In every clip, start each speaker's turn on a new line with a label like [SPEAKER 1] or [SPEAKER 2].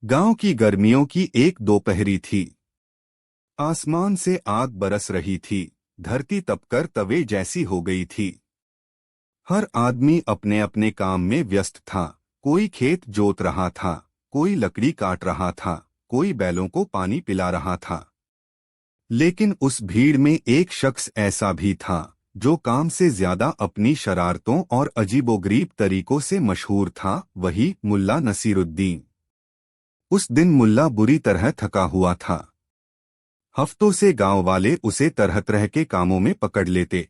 [SPEAKER 1] गांव की गर्मियों की एक दोपहरी थी। आसमान से आग बरस रही थी। धरती तपकर तवे जैसी हो गई थी। हर आदमी अपने अपने काम में व्यस्त था। कोई खेत जोत रहा था, कोई लकड़ी काट रहा था, कोई बैलों को पानी पिला रहा था। लेकिन उस भीड़ में एक शख्स ऐसा भी था जो काम से ज्यादा अपनी शरारतों और अजीबोगरीब तरीकों से मशहूर था। वही मुल्ला नसीरुद्दीन। उस दिन मुल्ला बुरी तरह थका हुआ था। हफ्तों से गांव वाले उसे तरह तरह के कामों में पकड़ लेते।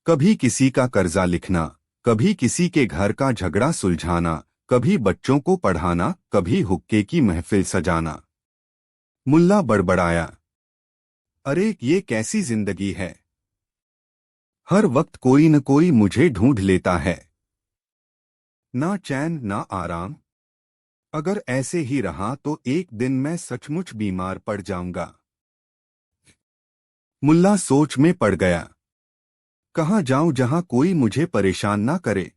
[SPEAKER 1] कभी किसी का कर्जा लिखना, कभी किसी के घर का झगड़ा सुलझाना, कभी बच्चों को पढ़ाना, कभी हुक्के की महफिल सजाना। मुल्ला बड़बड़ाया, अरे ये कैसी जिंदगी है। हर वक्त कोई न कोई मुझे ढूंढ लेता है। ना चैन ना आराम। अगर ऐसे ही रहा तो एक दिन मैं सचमुच बीमार पड़ जाऊंगा। मुल्ला सोच में पड़ गया। कहाँ जाऊं जहां कोई मुझे परेशान ना करे।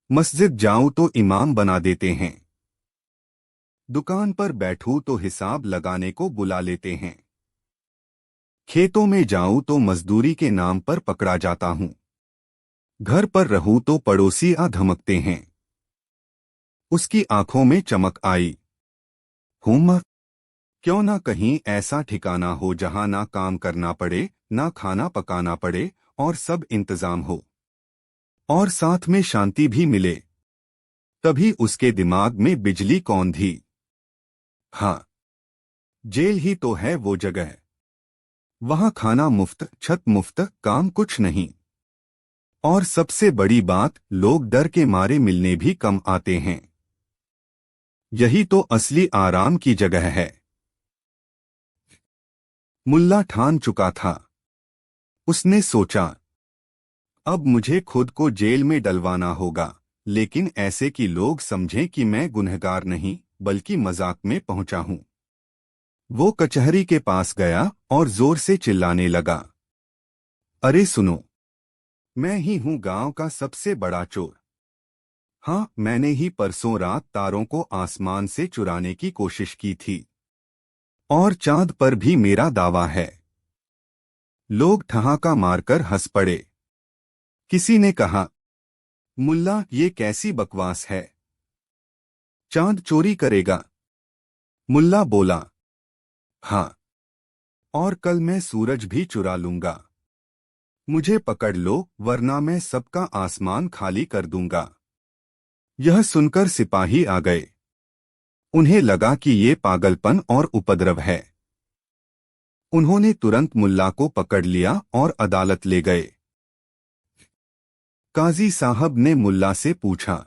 [SPEAKER 1] मस्जिद जाऊं तो इमाम बना देते हैं। दुकान पर बैठूं तो हिसाब लगाने को बुला लेते हैं। खेतों में जाऊं तो मजदूरी के नाम पर पकड़ा जाता हूं। घर पर रहूं तो पड़ोसी आ धमकते हैं। उसकी आंखों में चमक आई। हुम्मा, क्यों ना कहीं ऐसा ठिकाना हो जहां ना काम करना पड़े, ना खाना पकाना पड़े, और सब इंतजाम हो, और साथ में शांति भी मिले। तभी उसके दिमाग में बिजली कौन धी। हाँ, जेल ही तो है वो जगह। वहां खाना मुफ्त, छत मुफ्त, काम कुछ नहीं। और सबसे बड़ी बात, लोग डर के मारे मिलने भी कम आते हैं। यही तो असली आराम की जगह है। मुल्ला ठान चुका था। उसने सोचा, अब मुझे खुद को जेल में डलवाना होगा, लेकिन ऐसे कि लोग समझें कि मैं गुनहगार नहीं बल्कि मजाक में पहुंचा हूं। वो कचहरी के पास गया और जोर से चिल्लाने लगा, अरे सुनो, मैं ही हूं गांव का सबसे बड़ा चोर। हाँ, मैंने ही परसों रात तारों को आसमान से चुराने की कोशिश की थी। और चांद पर भी मेरा दावा है। लोग ठहाका मारकर हंस पड़े। किसी ने कहा, मुल्ला ये कैसी बकवास है। चांद चोरी करेगा। मुल्ला बोला, हाँ, और कल मैं सूरज भी चुरा लूंगा। मुझे पकड़ लो वरना मैं सबका आसमान खाली कर दूंगा। यह सुनकर सिपाही आ गए। उन्हें लगा कि ये पागलपन और उपद्रव है। उन्होंने तुरंत मुल्ला को पकड़ लिया और अदालत ले गए। काजी साहब ने मुल्ला से पूछा,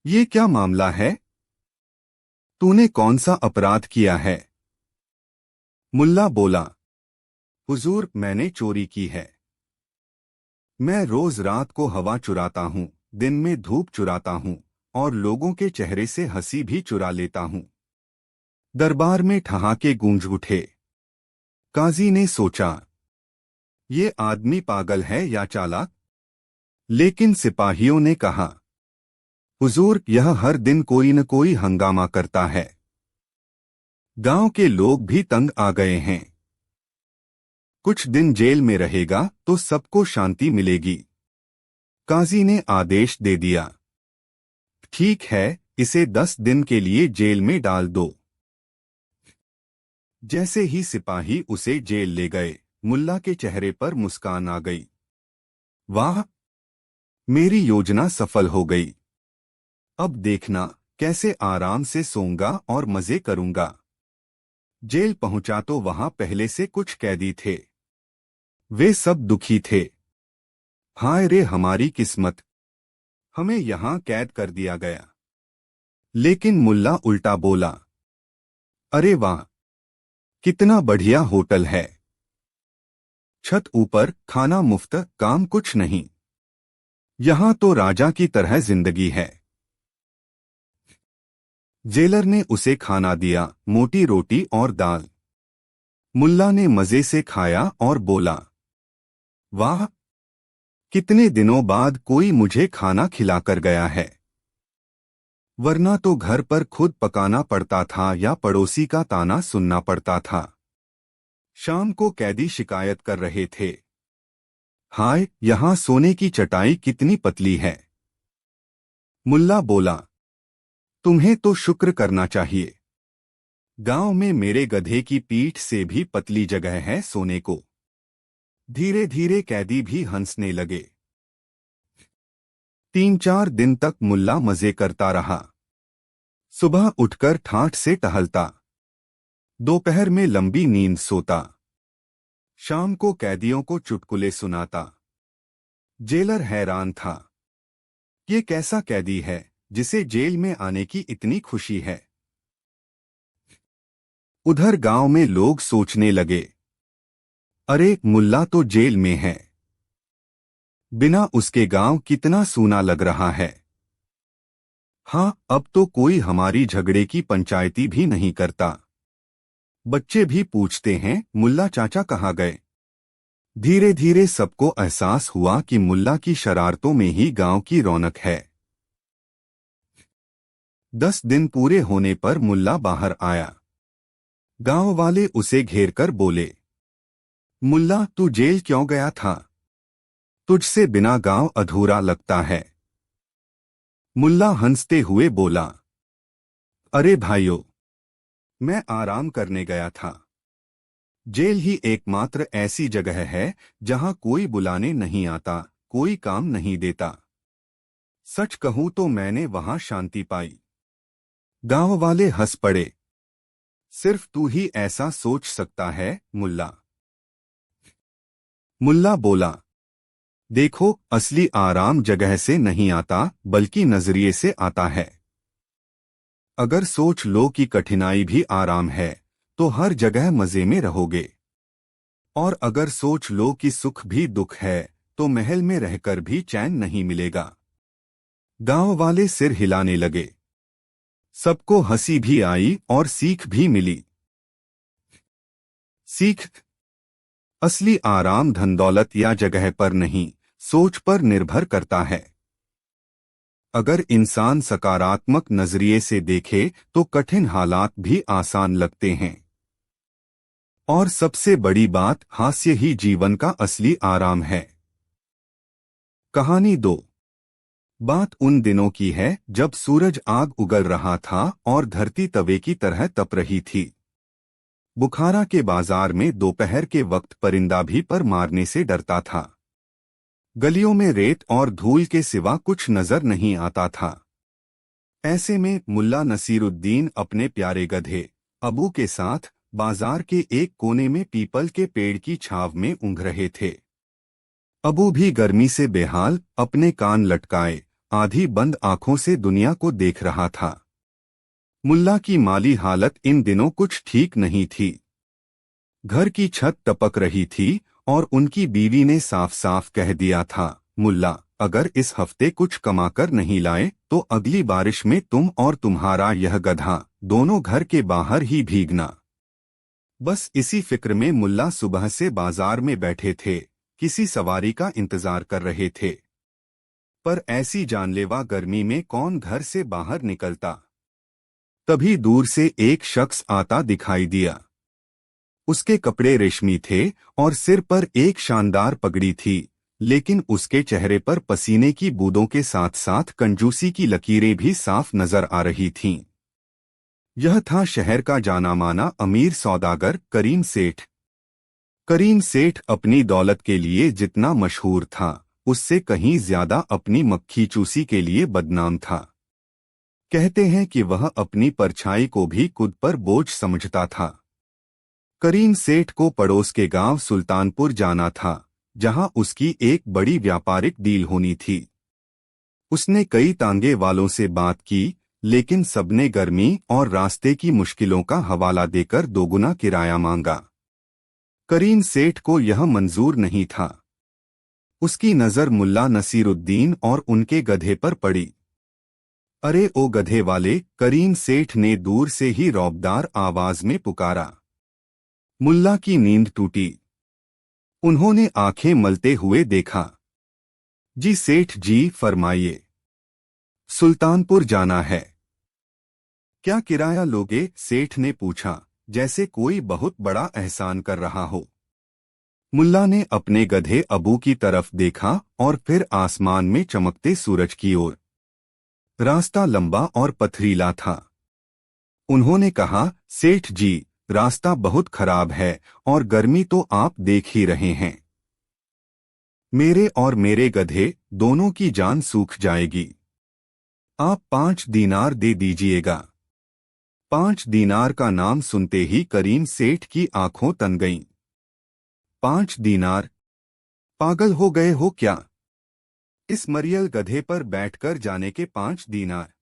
[SPEAKER 1] ये क्या मामला है? तूने कौन सा अपराध किया है? मुल्ला बोला, हुजूर, मैंने चोरी की है। मैं रोज रात को हवा चुराता हूँ, दिन में धूप चुराता हूँ, और लोगों के चेहरे से हंसी भी चुरा लेता हूँ। दरबार में ठहाके गूंज उठे। काजी ने सोचा, ये आदमी पागल है या चालाक? लेकिन सिपाहियों ने कहा, हुजूर, यह हर दिन कोई न कोई हंगामा करता है। गांव के लोग भी तंग आ गए हैं। कुछ दिन जेल में रहेगा तो सबको शांति मिलेगी। काजी ने आदेश दे दिया, ठीक है, इसे 10 दिन के लिए जेल में डाल दो। जैसे ही सिपाही उसे जेल ले गए, मुल्ला के चेहरे पर मुस्कान आ गई। वाह, मेरी योजना सफल हो गई। अब देखना कैसे आराम से सोऊंगा और मजे करूंगा। जेल पहुंचा तो वहां पहले से कुछ कैदी थे। वे सब दुखी थे। हाय रे हमारी किस्मत, हमें यहां कैद कर दिया गया। लेकिन मुल्ला उल्टा बोला, अरे वाह, कितना बढ़िया होटल है। छत ऊपर, खाना मुफ्त, काम कुछ नहीं। यहां तो राजा की तरह जिंदगी है। जेलर ने उसे खाना दिया, मोटी रोटी और दाल। मुल्ला ने मजे से खाया और बोला, वाह, कितने दिनों बाद कोई मुझे खाना खिलाकर गया है। वरना तो घर पर खुद पकाना पड़ता था या पड़ोसी का ताना सुनना पड़ता था। शाम को कैदी शिकायत कर रहे थे, हाय, यहाँ सोने की चटाई कितनी पतली है। मुल्ला बोला, तुम्हें तो शुक्र करना चाहिए, गांव में मेरे गधे की पीठ से भी पतली जगह है सोने को। धीरे धीरे कैदी भी हंसने लगे। 3-4 दिन तक मुल्ला मजे करता रहा। सुबह उठकर ठाठ से टहलता, दोपहर में लंबी नींद सोता, शाम को कैदियों को चुटकुले सुनाता। जेलर हैरान था, ये कैसा कैदी है जिसे जेल में आने की इतनी खुशी है। उधर गांव में लोग सोचने लगे, अरे मुल्ला तो जेल में है, बिना उसके गांव कितना सूना लग रहा है। हाँ, अब तो कोई हमारी झगड़े की पंचायती भी नहीं करता। बच्चे भी पूछते हैं, मुल्ला चाचा कहाँ गए। धीरे धीरे सबको एहसास हुआ कि मुल्ला की शरारतों में ही गांव की रौनक है। 10 दिन पूरे होने पर मुल्ला बाहर आया। गांव वाले उसे घेरकर बोले, मुल्ला तू जेल क्यों गया था? तुझसे बिना गांव अधूरा लगता है। मुल्ला हंसते हुए बोला, अरे भाइयों, मैं आराम करने गया था। जेल ही एकमात्र ऐसी जगह है जहां कोई बुलाने नहीं आता, कोई काम नहीं देता। सच कहूं तो मैंने वहां शांति पाई। गांव वाले हंस पड़े, सिर्फ तू ही ऐसा सोच सकता है मुल्ला। मुल्ला बोला, देखो, असली आराम जगह से नहीं आता बल्कि नजरिए से आता है। अगर सोच लो कि कठिनाई भी आराम है तो हर जगह मजे में रहोगे, और अगर सोच लो कि सुख भी दुख है तो महल में रहकर भी चैन नहीं मिलेगा। गांव वाले सिर हिलाने लगे। सबको हंसी भी आई और सीख भी मिली। सीख, असली आराम धन दौलत या जगह पर नहीं, सोच पर निर्भर करता है। अगर इंसान सकारात्मक नजरिए से देखे तो कठिन हालात भी आसान लगते हैं। और सबसे बड़ी बात, हास्य ही जीवन का असली आराम है। कहानी 2। बात उन दिनों की है जब सूरज आग उगल रहा था और धरती तवे की तरह तप रही थी। बुखारा के बाजार में दोपहर के वक्त परिंदा भी पर मारने से डरता था। गलियों में रेत और धूल के सिवा कुछ नजर नहीं आता था। ऐसे में मुल्ला नसीरुद्दीन अपने प्यारे गधे अबू के साथ बाजार के एक कोने में पीपल के पेड़ की छांव में ऊँघ रहे थे। अबू भी गर्मी से बेहाल अपने कान लटकाए आधी बंद आंखों से दुनिया को देख रहा था। मुल्ला की माली हालत इन दिनों कुछ ठीक नहीं थी। घर की छत टपक रही थी और उनकी बीवी ने साफ साफ कह दिया था, मुल्ला, अगर इस हफ्ते कुछ कमाकर नहीं लाए तो अगली बारिश में तुम और तुम्हारा यह गधा दोनों घर के बाहर ही भीगना। बस इसी फिक्र में मुल्ला सुबह से बाजार में बैठे थे, किसी सवारी का इंतजार कर रहे थे। पर ऐसी जानलेवा गर्मी में कौन घर से बाहर निकलता। तभी दूर से एक शख्स आता दिखाई दिया। उसके कपड़े रेशमी थे और सिर पर एक शानदार पगड़ी थी, लेकिन उसके चेहरे पर पसीने की बूंदों के साथ साथ कंजूसी की लकीरें भी साफ नजर आ रही थीं। यह था शहर का जाना माना अमीर सौदागर करीम सेठ। करीम सेठ अपनी दौलत के लिए जितना मशहूर था, उससे कहीं ज्यादा अपनी मक्खी चूसी के लिए बदनाम था। कहते हैं कि वह अपनी परछाई को भी खुद पर बोझ समझता था। करीम सेठ को पड़ोस के गांव सुल्तानपुर जाना था, जहां उसकी एक बड़ी व्यापारिक डील होनी थी। उसने कई तांगे वालों से बात की, लेकिन सबने गर्मी और रास्ते की मुश्किलों का हवाला देकर दोगुना किराया मांगा। करीम सेठ को यह मंजूर नहीं था। उसकी नजर मुल्ला नसीरुद्दीन और उनके गधे पर पड़ी। अरे ओ गधे वाले, करीम सेठ ने दूर से ही रौबदार आवाज में पुकारा। मुल्ला की नींद टूटी। उन्होंने आंखें मलते हुए देखा। जी सेठ जी, फरमाइए। सुल्तानपुर जाना है। क्या किराया लोगे? सेठ ने पूछा, जैसे कोई बहुत बड़ा एहसान कर रहा हो। मुल्ला ने अपने गधे अबू की तरफ देखा और फिर आसमान में चमकते सूरज की ओर। रास्ता लंबा और पथरीला था। उन्होंने कहा, सेठ जी, रास्ता बहुत खराब है और गर्मी तो आप देख ही रहे हैं। मेरे और मेरे गधे दोनों की जान सूख जाएगी। आप 5 दीनार दे दीजिएगा। 5 दीनार का नाम सुनते ही करीम सेठ की आंखों तन गईं। 5 दीनार? पागल हो गए हो क्या? इस मरियल गधे पर बैठकर जाने के 5 दीनार?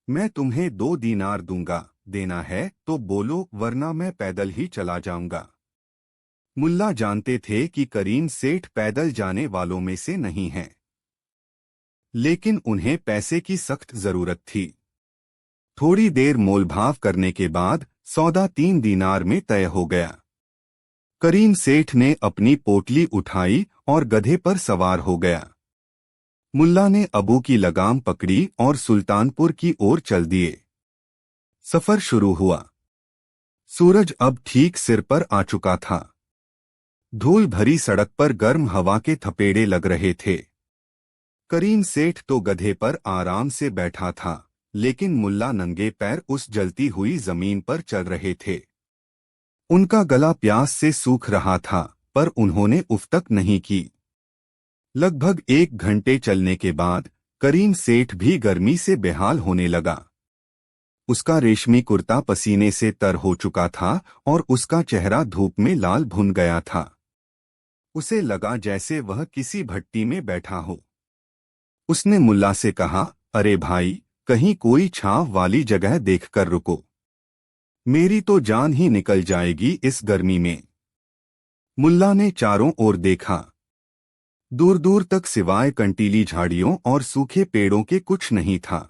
[SPEAKER 1] मैं तुम्हें 2 दीनार दूंगा, देना है तो बोलो वरना मैं पैदल ही चला जाऊंगा। मुल्ला जानते थे कि करीम सेठ पैदल जाने वालों में से नहीं हैं, लेकिन उन्हें पैसे की सख्त जरूरत थी। थोड़ी देर मोलभाव करने के बाद सौदा 3 दीनार में तय हो गया। करीम सेठ ने अपनी पोटली उठाई और गधे पर सवार हो गया। मुल्ला ने अबू की लगाम पकड़ी और सुल्तानपुर की ओर चल दिए। सफर शुरू हुआ। सूरज अब ठीक सिर पर आ चुका था। धूल भरी सड़क पर गर्म हवा के थपेड़े लग रहे थे। करीम सेठ तो गधे पर आराम से बैठा था, लेकिन मुल्ला नंगे पैर उस जलती हुई जमीन पर चल रहे थे। उनका गला प्यास से सूख रहा था, पर उन्होंने उफ तक नहीं की। लगभग 1 घंटे चलने के बाद करीम सेठ भी गर्मी से बेहाल होने लगा। उसका रेशमी कुर्ता पसीने से तर हो चुका था और उसका चेहरा धूप में लाल भुन गया था। उसे लगा जैसे वह किसी भट्टी में बैठा हो। उसने मुल्ला से कहा, अरे भाई, कहीं कोई छांव वाली जगह देखकर रुको। मेरी तो जान ही निकल जाएगी इस गर्मी में। मुल्ला ने चारों ओर देखा। दूर दूर तक सिवाय कंटीली झाड़ियों और सूखे पेड़ों के कुछ नहीं था।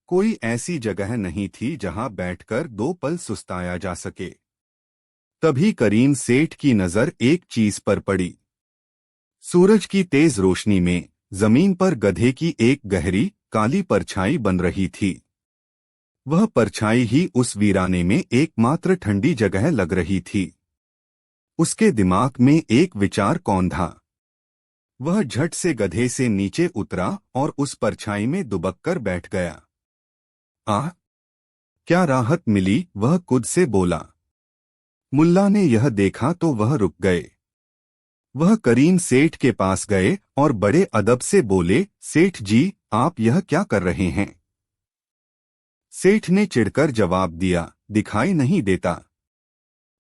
[SPEAKER 1] कोई ऐसी जगह नहीं थी जहां बैठकर 2 पल सुस्ताया जा सके। तभी करीम सेठ की नजर एक चीज पर पड़ी। सूरज की तेज रोशनी में जमीन पर गधे की एक गहरी काली परछाई बन रही थी। वह परछाई ही उस वीराने में एकमात्र ठंडी जगह लग रही थी। उसके दिमाग में एक विचार कौंधा। वह झट से गधे से नीचे उतरा और उस परछाई में दुबककर बैठ गया। आह! क्या राहत मिली, वह खुद से बोला। मुल्ला ने यह देखा तो वह रुक गए। वह करीम सेठ के पास गए और बड़े अदब से बोले, सेठ जी, आप यह क्या कर रहे हैं? सेठ ने चिढ़कर जवाब दिया, दिखाई नहीं देता?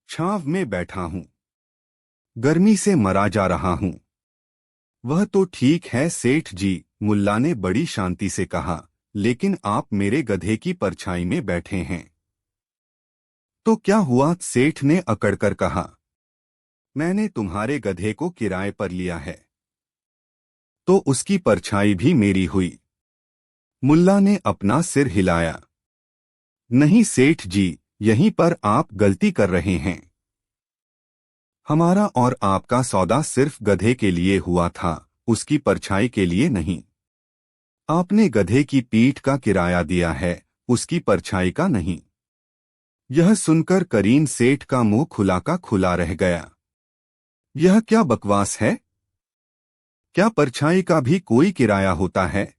[SPEAKER 1] छांव में बैठा हूं। गर्मी से मरा जा रहा हूं। वह तो ठीक है सेठ जी, मुल्ला ने बड़ी शांति से कहा, लेकिन आप मेरे गधे की परछाई में बैठे हैं। तो क्या हुआ? सेठ ने अकड़कर कहा। मैंने तुम्हारे गधे को किराए पर लिया है, तो उसकी परछाई भी मेरी हुई। मुल्ला ने अपना सिर हिलाया। नहीं सेठ जी, यहीं पर आप गलती कर रहे हैं। हमारा और आपका सौदा सिर्फ गधे के लिए हुआ था, उसकी परछाई के लिए नहीं। आपने गधे की पीठ का किराया दिया है, उसकी परछाई का नहीं। यह सुनकर करीम सेठ का मुंह खुला का खुला रह गया। यह क्या बकवास है? क्या परछाई का भी कोई किराया होता है?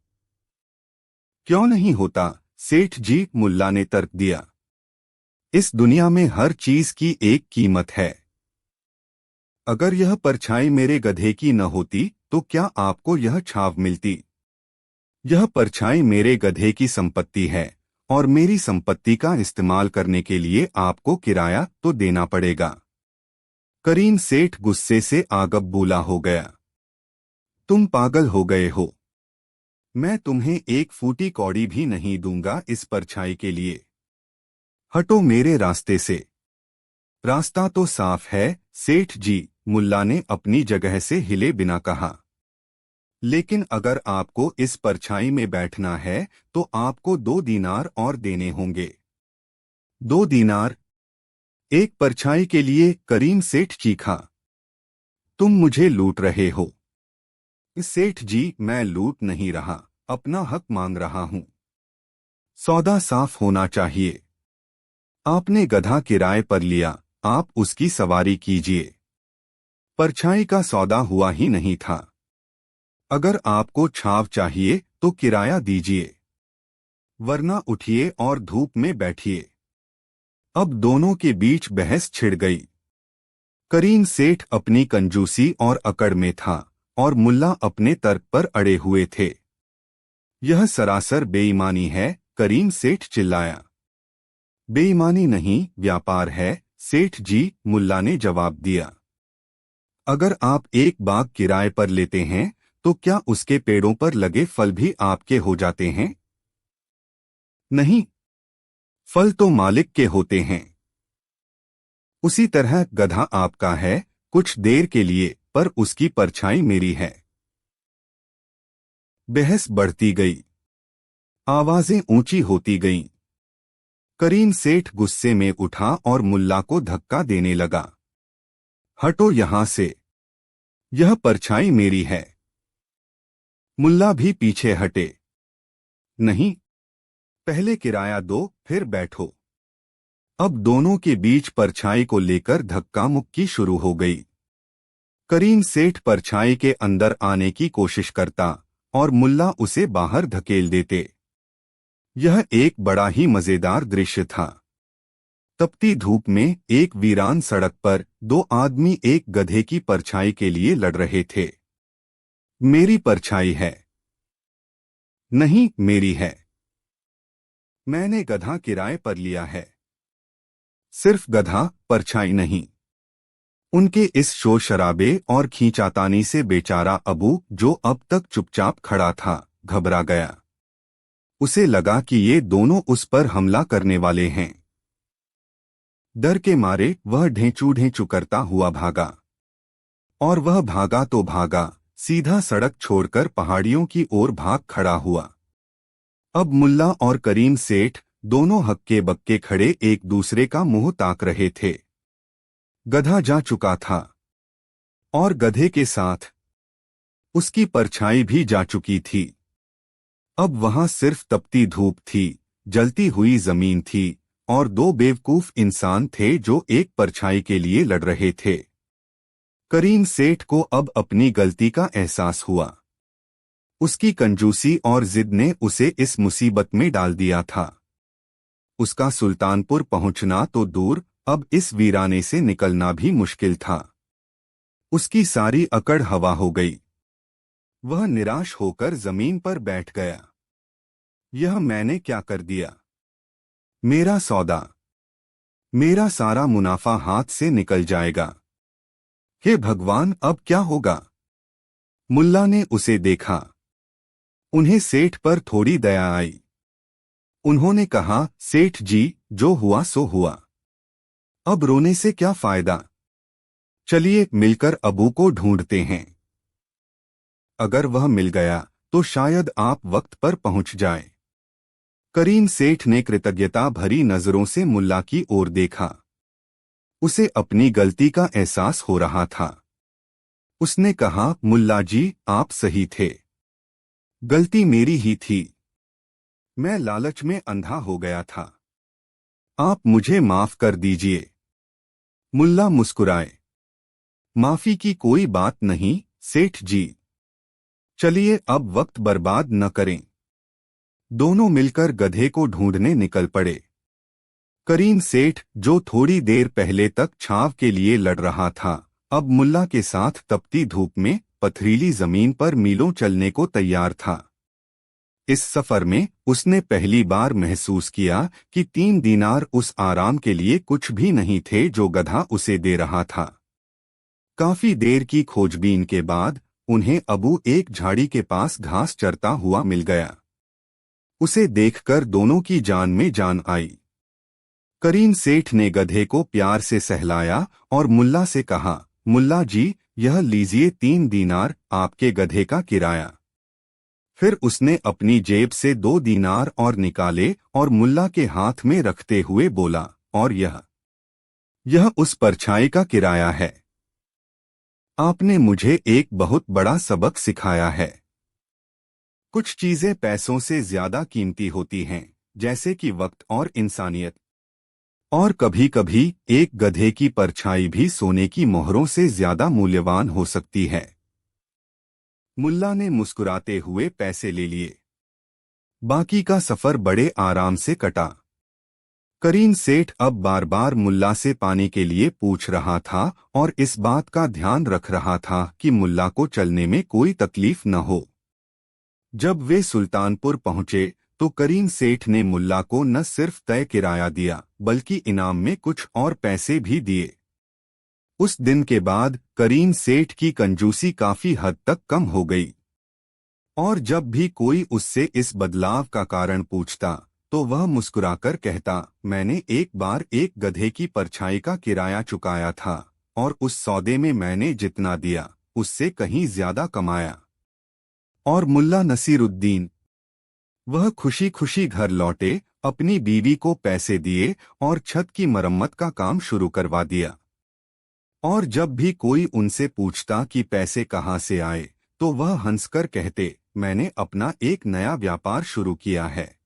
[SPEAKER 1] क्यों नहीं होता सेठ जी, मुल्ला ने तर्क दिया। इस दुनिया में हर चीज की एक कीमत है। अगर यह परछाई मेरे गधे की न होती तो क्या आपको यह छाव मिलती? यह परछाई मेरे गधे की संपत्ति है और मेरी संपत्ति का इस्तेमाल करने के लिए आपको किराया तो देना पड़ेगा। करीम सेठ गुस्से से आग बबूला हो गया। तुम पागल हो गए हो। मैं तुम्हें एक फूटी कौड़ी भी नहीं दूंगा इस परछाई के लिए। हटो मेरे रास्ते से। रास्ता तो साफ है सेठ जी, मुल्ला ने अपनी जगह से हिले बिना कहा। लेकिन अगर आपको इस परछाई में बैठना है तो आपको 2 दीनार और देने होंगे। 2 दीनार? एक परछाई के लिए? करीम सेठ चीखा। तुम मुझे लूट रहे हो। सेठ जी, मैं लूट नहीं रहा, अपना हक मांग रहा हूं। सौदा साफ होना चाहिए। आपने गधा किराए पर लिया, आप उसकी सवारी कीजिए। परछाई का सौदा हुआ ही नहीं था। अगर आपको छाव चाहिए तो किराया दीजिए, वरना उठिए और धूप में बैठिए। अब दोनों के बीच बहस छिड़ गई। करीम सेठ अपनी कंजूसी और अकड़ में था और मुल्ला अपने तर्क पर अड़े हुए थे। यह सरासर बेईमानी है, करीम सेठ चिल्लाया। बेईमानी नहीं, व्यापार है सेठ जी, मुल्ला ने जवाब दिया। अगर आप एक बाग किराए पर लेते हैं तो क्या उसके पेड़ों पर लगे फल भी आपके हो जाते हैं? नहीं, फल तो मालिक के होते हैं। उसी तरह गधा आपका है कुछ देर के लिए, पर उसकी परछाई मेरी है। बहस बढ़ती गई, आवाजें ऊंची होती गईं। करीम सेठ गुस्से में उठा और मुल्ला को धक्का देने लगा। हटो यहां से, यह परछाई मेरी है। मुल्ला भी पीछे हटे। नहीं, पहले किराया दो फिर बैठो। अब दोनों के बीच परछाई को लेकर धक्का मुक्की शुरू हो गई। करीम सेठ परछाई के अंदर आने की कोशिश करता और मुल्ला उसे बाहर धकेल देते। यह एक बड़ा ही मजेदार दृश्य था। तपती धूप में एक वीरान सड़क पर दो आदमी एक गधे की परछाई के लिए लड़ रहे थे। मेरी परछाई है। नहीं, मेरी है। मैंने गधा किराए पर लिया है। सिर्फ गधा, परछाई नहीं। उनके इस शोर शराबे और खींचातानी से बेचारा अबू, जो अब तक चुपचाप खड़ा था, घबरा गया। उसे लगा कि ये दोनों उस पर हमला करने वाले हैं। डर के मारे वह ढेंचू ढेंचू करता हुआ भागा। और वह भागा तो भागा, सीधा सड़क छोड़कर पहाड़ियों की ओर भाग खड़ा हुआ। अब मुल्ला और करीम सेठ दोनों हक्के बक्के खड़े एक दूसरे का मुंह ताक रहे थे। गधा जा चुका था और गधे के साथ उसकी परछाई भी जा चुकी थी। अब वहां सिर्फ तपती धूप थी, जलती हुई जमीन थी और दो बेवकूफ इंसान थे जो एक परछाई के लिए लड़ रहे थे। करीम सेठ को अब अपनी गलती का एहसास हुआ। उसकी कंजूसी और जिद ने उसे इस मुसीबत में डाल दिया था। उसका सुल्तानपुर पहुंचना तो दूर, अब इस वीराने से निकलना भी मुश्किल था। उसकी सारी अकड़ हवा हो गई। वह निराश होकर जमीन पर बैठ गया। यह मैंने क्या कर दिया? मेरा सौदा, मेरा सारा मुनाफा हाथ से निकल जाएगा। हे भगवान, अब क्या होगा? मुल्ला ने उसे देखा। उन्हें सेठ पर थोड़ी दया आई। उन्होंने कहा, सेठ जी, जो हुआ सो हुआ। अब रोने से क्या फायदा? चलिए मिलकर अबू को ढूंढते हैं। अगर वह मिल गया तो शायद आप वक्त पर पहुंच जाए। करीम सेठ ने कृतज्ञता भरी नजरों से मुल्ला की ओर देखा। उसे अपनी गलती का एहसास हो रहा था। उसने कहा, मुल्ला जी, आप सही थे। गलती मेरी ही थी। मैं लालच में अंधा हो गया था। आप मुझे माफ कर दीजिए। मुल्ला मुस्कुराए। माफी की कोई बात नहीं सेठ जी। चलिए अब वक्त बर्बाद न करें। दोनों मिलकर गधे को ढूंढने निकल पड़े। करीम सेठ, जो थोड़ी देर पहले तक छाव के लिए लड़ रहा था, अब मुल्ला के साथ तपती धूप में पथरीली जमीन पर मीलों चलने को तैयार था। इस सफर में उसने पहली बार महसूस किया कि 3 दीनार उस आराम के लिए कुछ भी नहीं थे जो गधा उसे दे रहा था। काफी देर की खोजबीन के बाद उन्हें अबू एक झाड़ी के पास घास चरता हुआ मिल गया। उसे देखकर दोनों की जान में जान आई। करीम सेठ ने गधे को प्यार से सहलाया और मुल्ला से कहा, मुल्ला जी, यह लीजिए 3 दीनार, आपके गधे का किराया। फिर उसने अपनी जेब से 2 दीनार और निकाले और मुल्ला के हाथ में रखते हुए बोला, और यह उस परछाई का किराया है। आपने मुझे एक बहुत बड़ा सबक सिखाया है। कुछ चीजें पैसों से ज्यादा कीमती होती हैं, जैसे कि वक्त और इंसानियत। और कभी कभी एक गधे की परछाई भी सोने की मोहरों से ज्यादा मूल्यवान हो सकती है। मुल्ला ने मुस्कुराते हुए पैसे ले लिए। बाकी का सफर बड़े आराम से कटा। करीम सेठ अब बार बार मुल्ला से पानी के लिए पूछ रहा था और इस बात का ध्यान रख रहा था कि मुल्ला को चलने में कोई तकलीफ न हो। जब वे सुल्तानपुर पहुंचे तो करीम सेठ ने मुल्ला को न सिर्फ तय किराया दिया बल्कि इनाम में कुछ और पैसे भी दिए। उस दिन के बाद करीम सेठ की कंजूसी काफी हद तक कम हो गई। और जब भी कोई उससे इस बदलाव का कारण पूछता तो वह मुस्कुराकर कहता, मैंने एक बार एक गधे की परछाई का किराया चुकाया था और उस सौदे में मैंने जितना दिया उससे कहीं ज्यादा कमाया। और मुल्ला नसीरुद्दीन, वह खुशी खुशी घर लौटे, अपनी बीवी को पैसे दिए और छत की मरम्मत का काम शुरू करवा दिया। और जब भी कोई उनसे पूछता कि पैसे कहाँ से आए तो वह हंसकर कहते, मैंने अपना एक नया व्यापार शुरू किया है।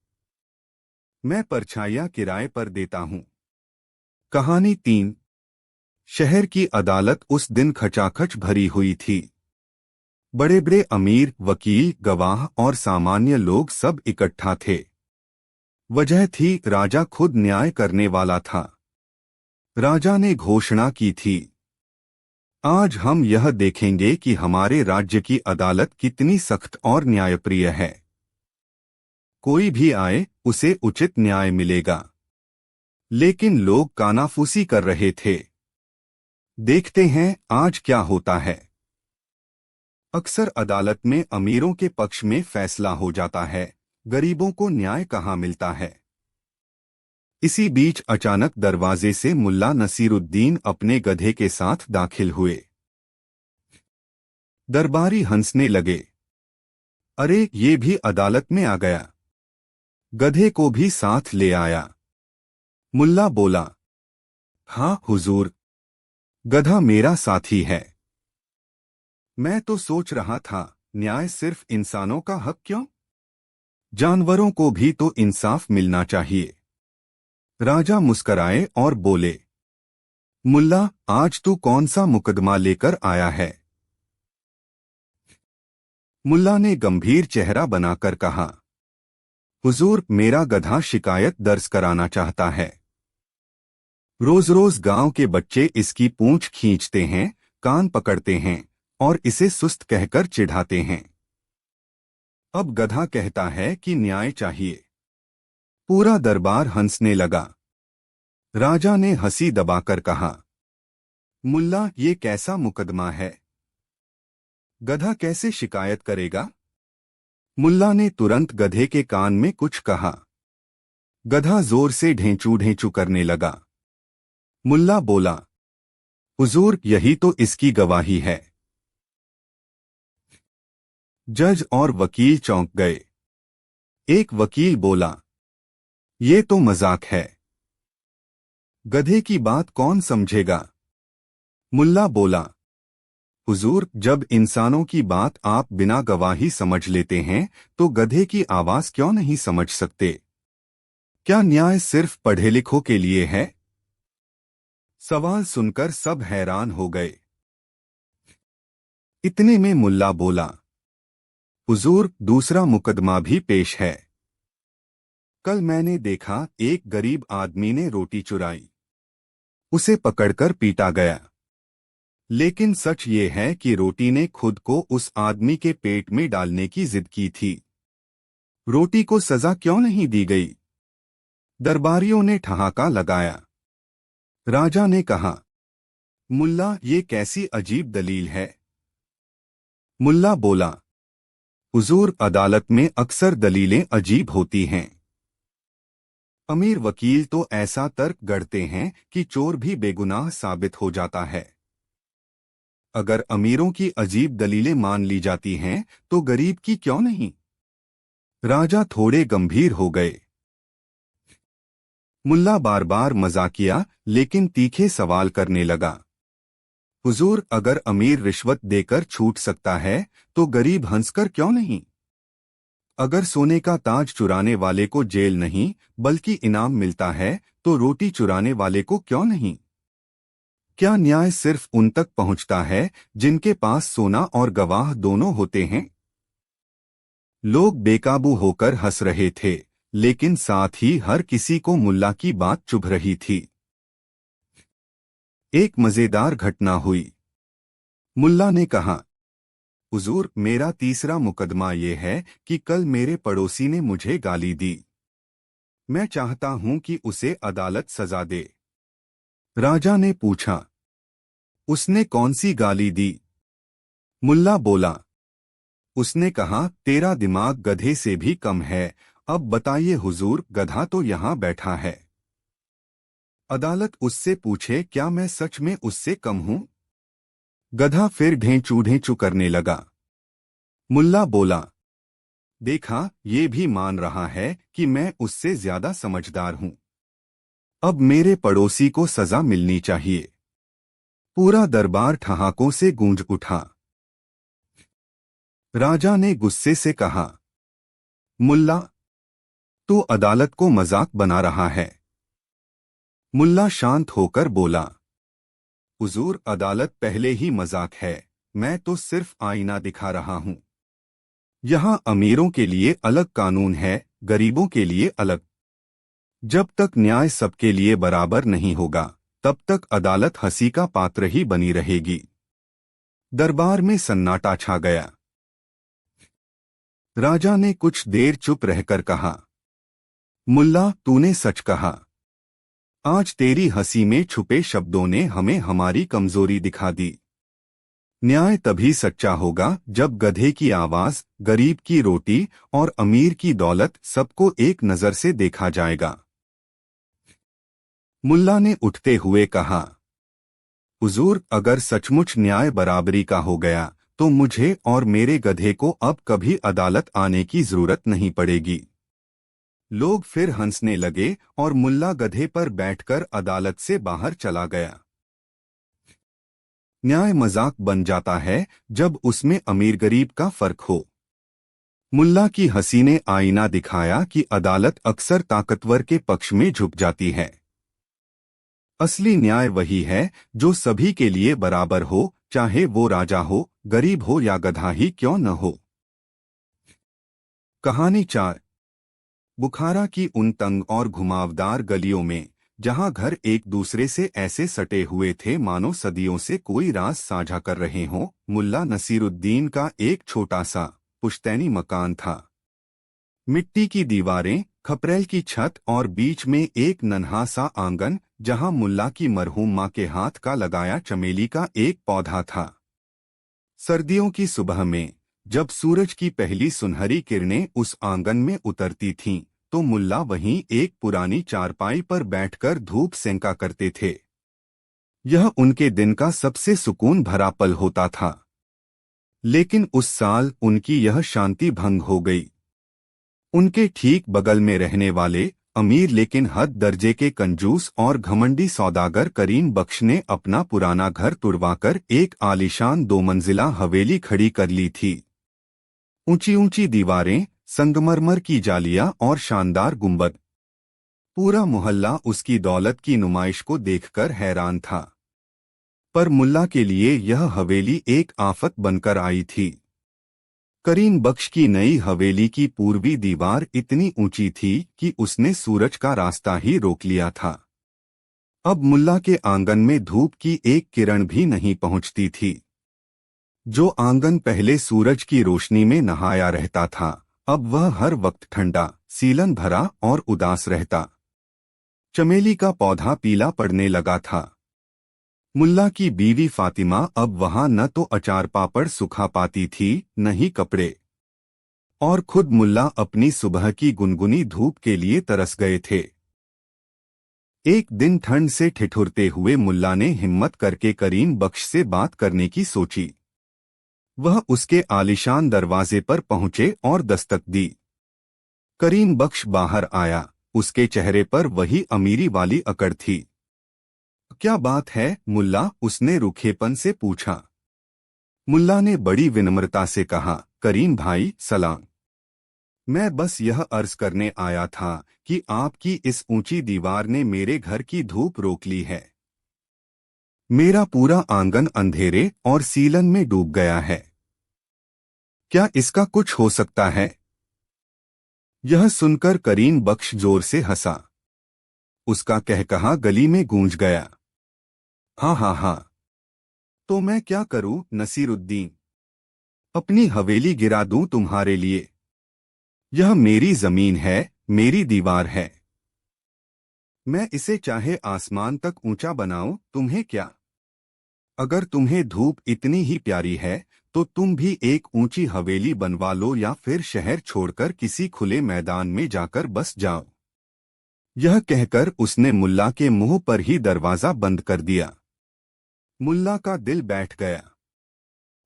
[SPEAKER 1] मैं परछाइयां किराए पर देता हूं। कहानी 3। शहर की अदालत उस दिन खचाखच भरी हुई थी। बड़े बड़े अमीर, वकील, गवाह और सामान्य लोग सब इकट्ठा थे। वजह थी, राजा खुद न्याय करने वाला था। राजा ने घोषणा की थी, आज हम यह देखेंगे कि हमारे राज्य की अदालत कितनी सख्त और न्यायप्रिय है। कोई भी आए उसे उचित न्याय मिलेगा। लेकिन लोग कानाफूसी कर रहे थे। देखते हैं आज क्या होता है। अक्सर अदालत में अमीरों के पक्ष में फैसला हो जाता है, गरीबों को न्याय कहाँ मिलता है। इसी बीच अचानक दरवाजे से मुल्ला नसीरुद्दीन अपने गधे के साथ दाखिल हुए। दरबारी हंसने लगे, अरे ये भी अदालत में आ गया, गधे को भी साथ ले आया। मुल्ला बोला, हाँ हुजूर, गधा मेरा साथी है। मैं तो सोच रहा था, न्याय सिर्फ इंसानों का हक क्यों? जानवरों को भी तो इंसाफ मिलना चाहिए। राजा मुस्कराए और बोले, मुल्ला, आज तू कौन सा मुकदमा लेकर आया है? मुल्ला ने गंभीर चेहरा बनाकर कहा, हुजूर, मेरा गधा शिकायत दर्ज कराना चाहता है। रोज रोज गांव के बच्चे इसकी पूंछ खींचते हैं, कान पकड़ते हैं और इसे सुस्त कहकर चिढ़ाते हैं। अब गधा कहता है कि न्याय चाहिए। पूरा दरबार हंसने लगा। राजा ने हंसी दबाकर कहा, मुल्ला, ये कैसा मुकदमा है? गधा कैसे शिकायत करेगा? मुल्ला ने तुरंत गधे के कान में कुछ कहा। गधा जोर से ढेंचू ढेंचू करने लगा। मुल्ला बोला, हुजूर, यही तो इसकी गवाही है। जज और वकील चौंक गए। एक वकील बोला, ये तो मजाक है, गधे की बात कौन समझेगा? मुल्ला बोला, हुजूर, जब इंसानों की बात आप बिना गवाही समझ लेते हैं तो गधे की आवाज क्यों नहीं समझ सकते? क्या न्याय सिर्फ पढ़े लिखों के लिए है? सवाल सुनकर सब हैरान हो गए। इतने में मुल्ला बोला, हुजूर, दूसरा मुकदमा भी पेश है। कल मैंने देखा, एक गरीब आदमी ने रोटी चुराई, उसे पकड़कर पीटा गया। लेकिन सच ये है कि रोटी ने खुद को उस आदमी के पेट में डालने की जिद की थी। रोटी को सजा क्यों नहीं दी गई? दरबारियों ने ठहाका लगाया। राजा ने कहा, मुल्ला, ये कैसी अजीब दलील है? मुल्ला बोला, हुजूर, अदालत में अक्सर दलीलें अजीब होती हैं। अमीर वकील तो ऐसा तर्क गढ़ते हैं कि चोर भी बेगुनाह साबित हो जाता है। अगर अमीरों की अजीब दलीलें मान ली जाती हैं तो गरीब की क्यों नहीं? राजा थोड़े गंभीर हो गए। मुल्ला बार बार मजाकिया लेकिन तीखे सवाल करने लगा। हुजूर, अगर अमीर रिश्वत देकर छूट सकता है तो गरीब हंसकर क्यों नहीं? अगर सोने का ताज चुराने वाले को जेल नहीं बल्कि इनाम मिलता है तो रोटी चुराने वाले को क्यों नहीं? क्या न्याय सिर्फ उन तक पहुंचता है जिनके पास सोना और गवाह दोनों होते हैं? लोग बेकाबू होकर हंस रहे थे, लेकिन साथ ही हर किसी को मुल्ला की बात चुभ रही थी। एक मजेदार घटना हुई। मुल्ला ने कहा, हुजूर, मेरा तीसरा मुकदमा ये है कि कल मेरे पड़ोसी ने मुझे गाली दी। मैं चाहता हूं कि उसे अदालत सजा दे। राजा ने पूछा, उसने कौन सी गाली दी? मुल्ला बोला, उसने कहा, तेरा दिमाग गधे से भी कम है। अब बताइए हुजूर, गधा तो यहाँ बैठा है। अदालत उससे पूछे, क्या मैं सच में उससे कम हूं? गधा फिर ढेंचू ढेंचू करने लगा। मुल्ला बोला, देखा, ये भी मान रहा है कि मैं उससे ज्यादा समझदार हूं। अब मेरे पड़ोसी को सजा मिलनी चाहिए। पूरा दरबार ठहाकों से गूंज उठा। राजा ने गुस्से से कहा, मुल्ला, तू अदालत को मजाक बना रहा है। मुल्ला शांत होकर बोला, हुजूर, अदालत पहले ही मजाक है। मैं तो सिर्फ आईना दिखा रहा हूं। यहाँ अमीरों के लिए अलग कानून है, गरीबों के लिए अलग। जब तक न्याय सबके लिए बराबर नहीं होगा, तब तक अदालत हंसी का पात्र ही बनी रहेगी। दरबार में सन्नाटा छा गया। राजा ने कुछ देर चुप रहकर कहा, मुल्ला, तूने सच कहा। आज तेरी हंसी में छुपे शब्दों ने हमें हमारी कमजोरी दिखा दी। न्याय तभी सच्चा होगा जब गधे की आवाज, गरीब की रोटी और अमीर की दौलत सबको एक नजर से देखा जाएगा। मुल्ला ने उठते हुए कहा, हुजूर, अगर सचमुच न्याय बराबरी का हो गया तो मुझे और मेरे गधे को अब कभी अदालत आने की जरूरत नहीं पड़ेगी। लोग फिर हंसने लगे और मुल्ला गधे पर बैठकर अदालत से बाहर चला गया। न्याय मजाक बन जाता है जब उसमें अमीर गरीब का फर्क हो। मुल्ला की हंसी ने आईना दिखाया कि अदालत अक्सर ताकतवर के पक्ष में झुक जाती है। असली न्याय वही है जो सभी के लिए बराबर हो, चाहे वो राजा हो, गरीब हो या गधा ही क्यों न हो। कहानी 4। बुखारा की उन तंग और घुमावदार गलियों में, जहां घर एक दूसरे से ऐसे सटे हुए थे मानो सदियों से कोई राज साझा कर रहे हों, मुल्ला नसीरुद्दीन का एक छोटा सा पुश्तैनी मकान था। मिट्टी की दीवारें, खपरेल की छत और बीच में एक नन्हा सा आंगन जहां मुल्ला की मरहूम मां के हाथ का लगाया चमेली का एक पौधा था। सर्दियों की सुबह में जब सूरज की पहली सुनहरी किरणें उस आंगन में उतरती थीं, तो मुल्ला वहीं एक पुरानी चारपाई पर बैठकर धूप सेंका करते थे। यह उनके दिन का सबसे सुकून भरा पल होता था। लेकिन उस साल उनकी यह शांति भंग हो गई। उनके ठीक बगल में रहने वाले अमीर लेकिन हद दर्जे के कंजूस और घमंडी सौदागर करीम बख्श ने अपना पुराना घर तुड़वाकर एक आलीशान 2 मंजिला हवेली खड़ी कर ली थी। ऊंची ऊंची दीवारें, संगमरमर की जालियां और शानदार गुंबद। पूरा मोहल्ला उसकी दौलत की नुमाइश को देखकर हैरान था। पर मुल्ला के लिए यह हवेली एक आफत बनकर आई थी। करीम बख्श की नई हवेली की पूर्वी दीवार इतनी ऊंची थी कि उसने सूरज का रास्ता ही रोक लिया था। अब मुल्ला के आंगन में धूप की एक किरण भी नहीं पहुंचती थी। जो आंगन पहले सूरज की रोशनी में नहाया रहता था, अब वह हर वक्त ठंडा, सीलन भरा और उदास रहता। चमेली का पौधा पीला पड़ने लगा था। मुल्ला की बीवी फातिमा अब वहां न तो अचार पापड़ सुखा पाती थी, न ही कपड़े। और खुद मुल्ला अपनी सुबह की गुनगुनी धूप के लिए तरस गए थे। एक दिन ठंड से ठिठुरते हुए मुल्ला ने हिम्मत करके करीम बख्श से बात करने की सोची। वह उसके आलीशान दरवाजे पर पहुंचे और दस्तक दी। करीम बख्श बाहर आया। उसके चेहरे पर वही अमीरी वाली अकड़ थी। क्या बात है मुल्ला? उसने रूखेपन से पूछा। मुल्ला ने बड़ी विनम्रता से कहा, करीम भाई, सलाम। मैं बस यह अर्ज करने आया था कि आपकी इस ऊंची दीवार ने मेरे घर की धूप रोक ली है। मेरा पूरा आंगन अंधेरे और सीलन में डूब गया है। क्या इसका कुछ हो सकता है? यह सुनकर करीम बख्श जोर से हंसा। उसका कहकहा गली में गूंज गया। हाँ हाँ हाँ। तो मैं क्या करूं नसीरुद्दीन? अपनी हवेली गिरा दूं तुम्हारे लिए? यह मेरी जमीन है, मेरी दीवार है। मैं इसे चाहे आसमान तक ऊंचा बनाऊं, तुम्हें क्या? अगर तुम्हें धूप इतनी ही प्यारी है तो तुम भी एक ऊंची हवेली बनवा लो या फिर शहर छोड़कर किसी खुले मैदान में जाकर बस जाओ। यह कहकर उसने मुल्ला के मुंह पर ही दरवाजा बंद कर दिया। मुल्ला का दिल बैठ गया।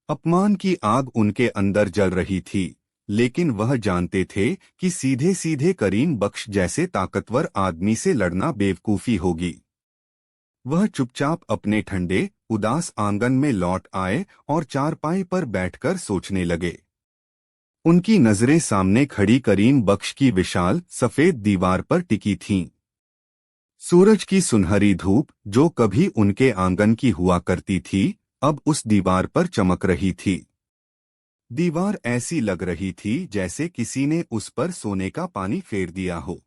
[SPEAKER 1] अपमान की आग उनके अंदर जल रही थी, लेकिन वह जानते थे कि सीधे सीधे करीम बख्श जैसे ताकतवर आदमी से लड़ना बेवकूफी होगी। वह चुपचाप अपने ठंडे उदास आंगन में लौट आए और चारपाई पर बैठकर सोचने लगे। उनकी नजरें सामने खड़ी करीम बख्श की विशाल सफेद दीवार पर टिकी थीं। सूरज की सुनहरी धूप जो कभी उनके आंगन की हुआ करती थी, अब उस दीवार पर चमक रही थी। दीवार ऐसी लग रही थी जैसे किसी ने उस पर सोने का पानी फेर दिया हो।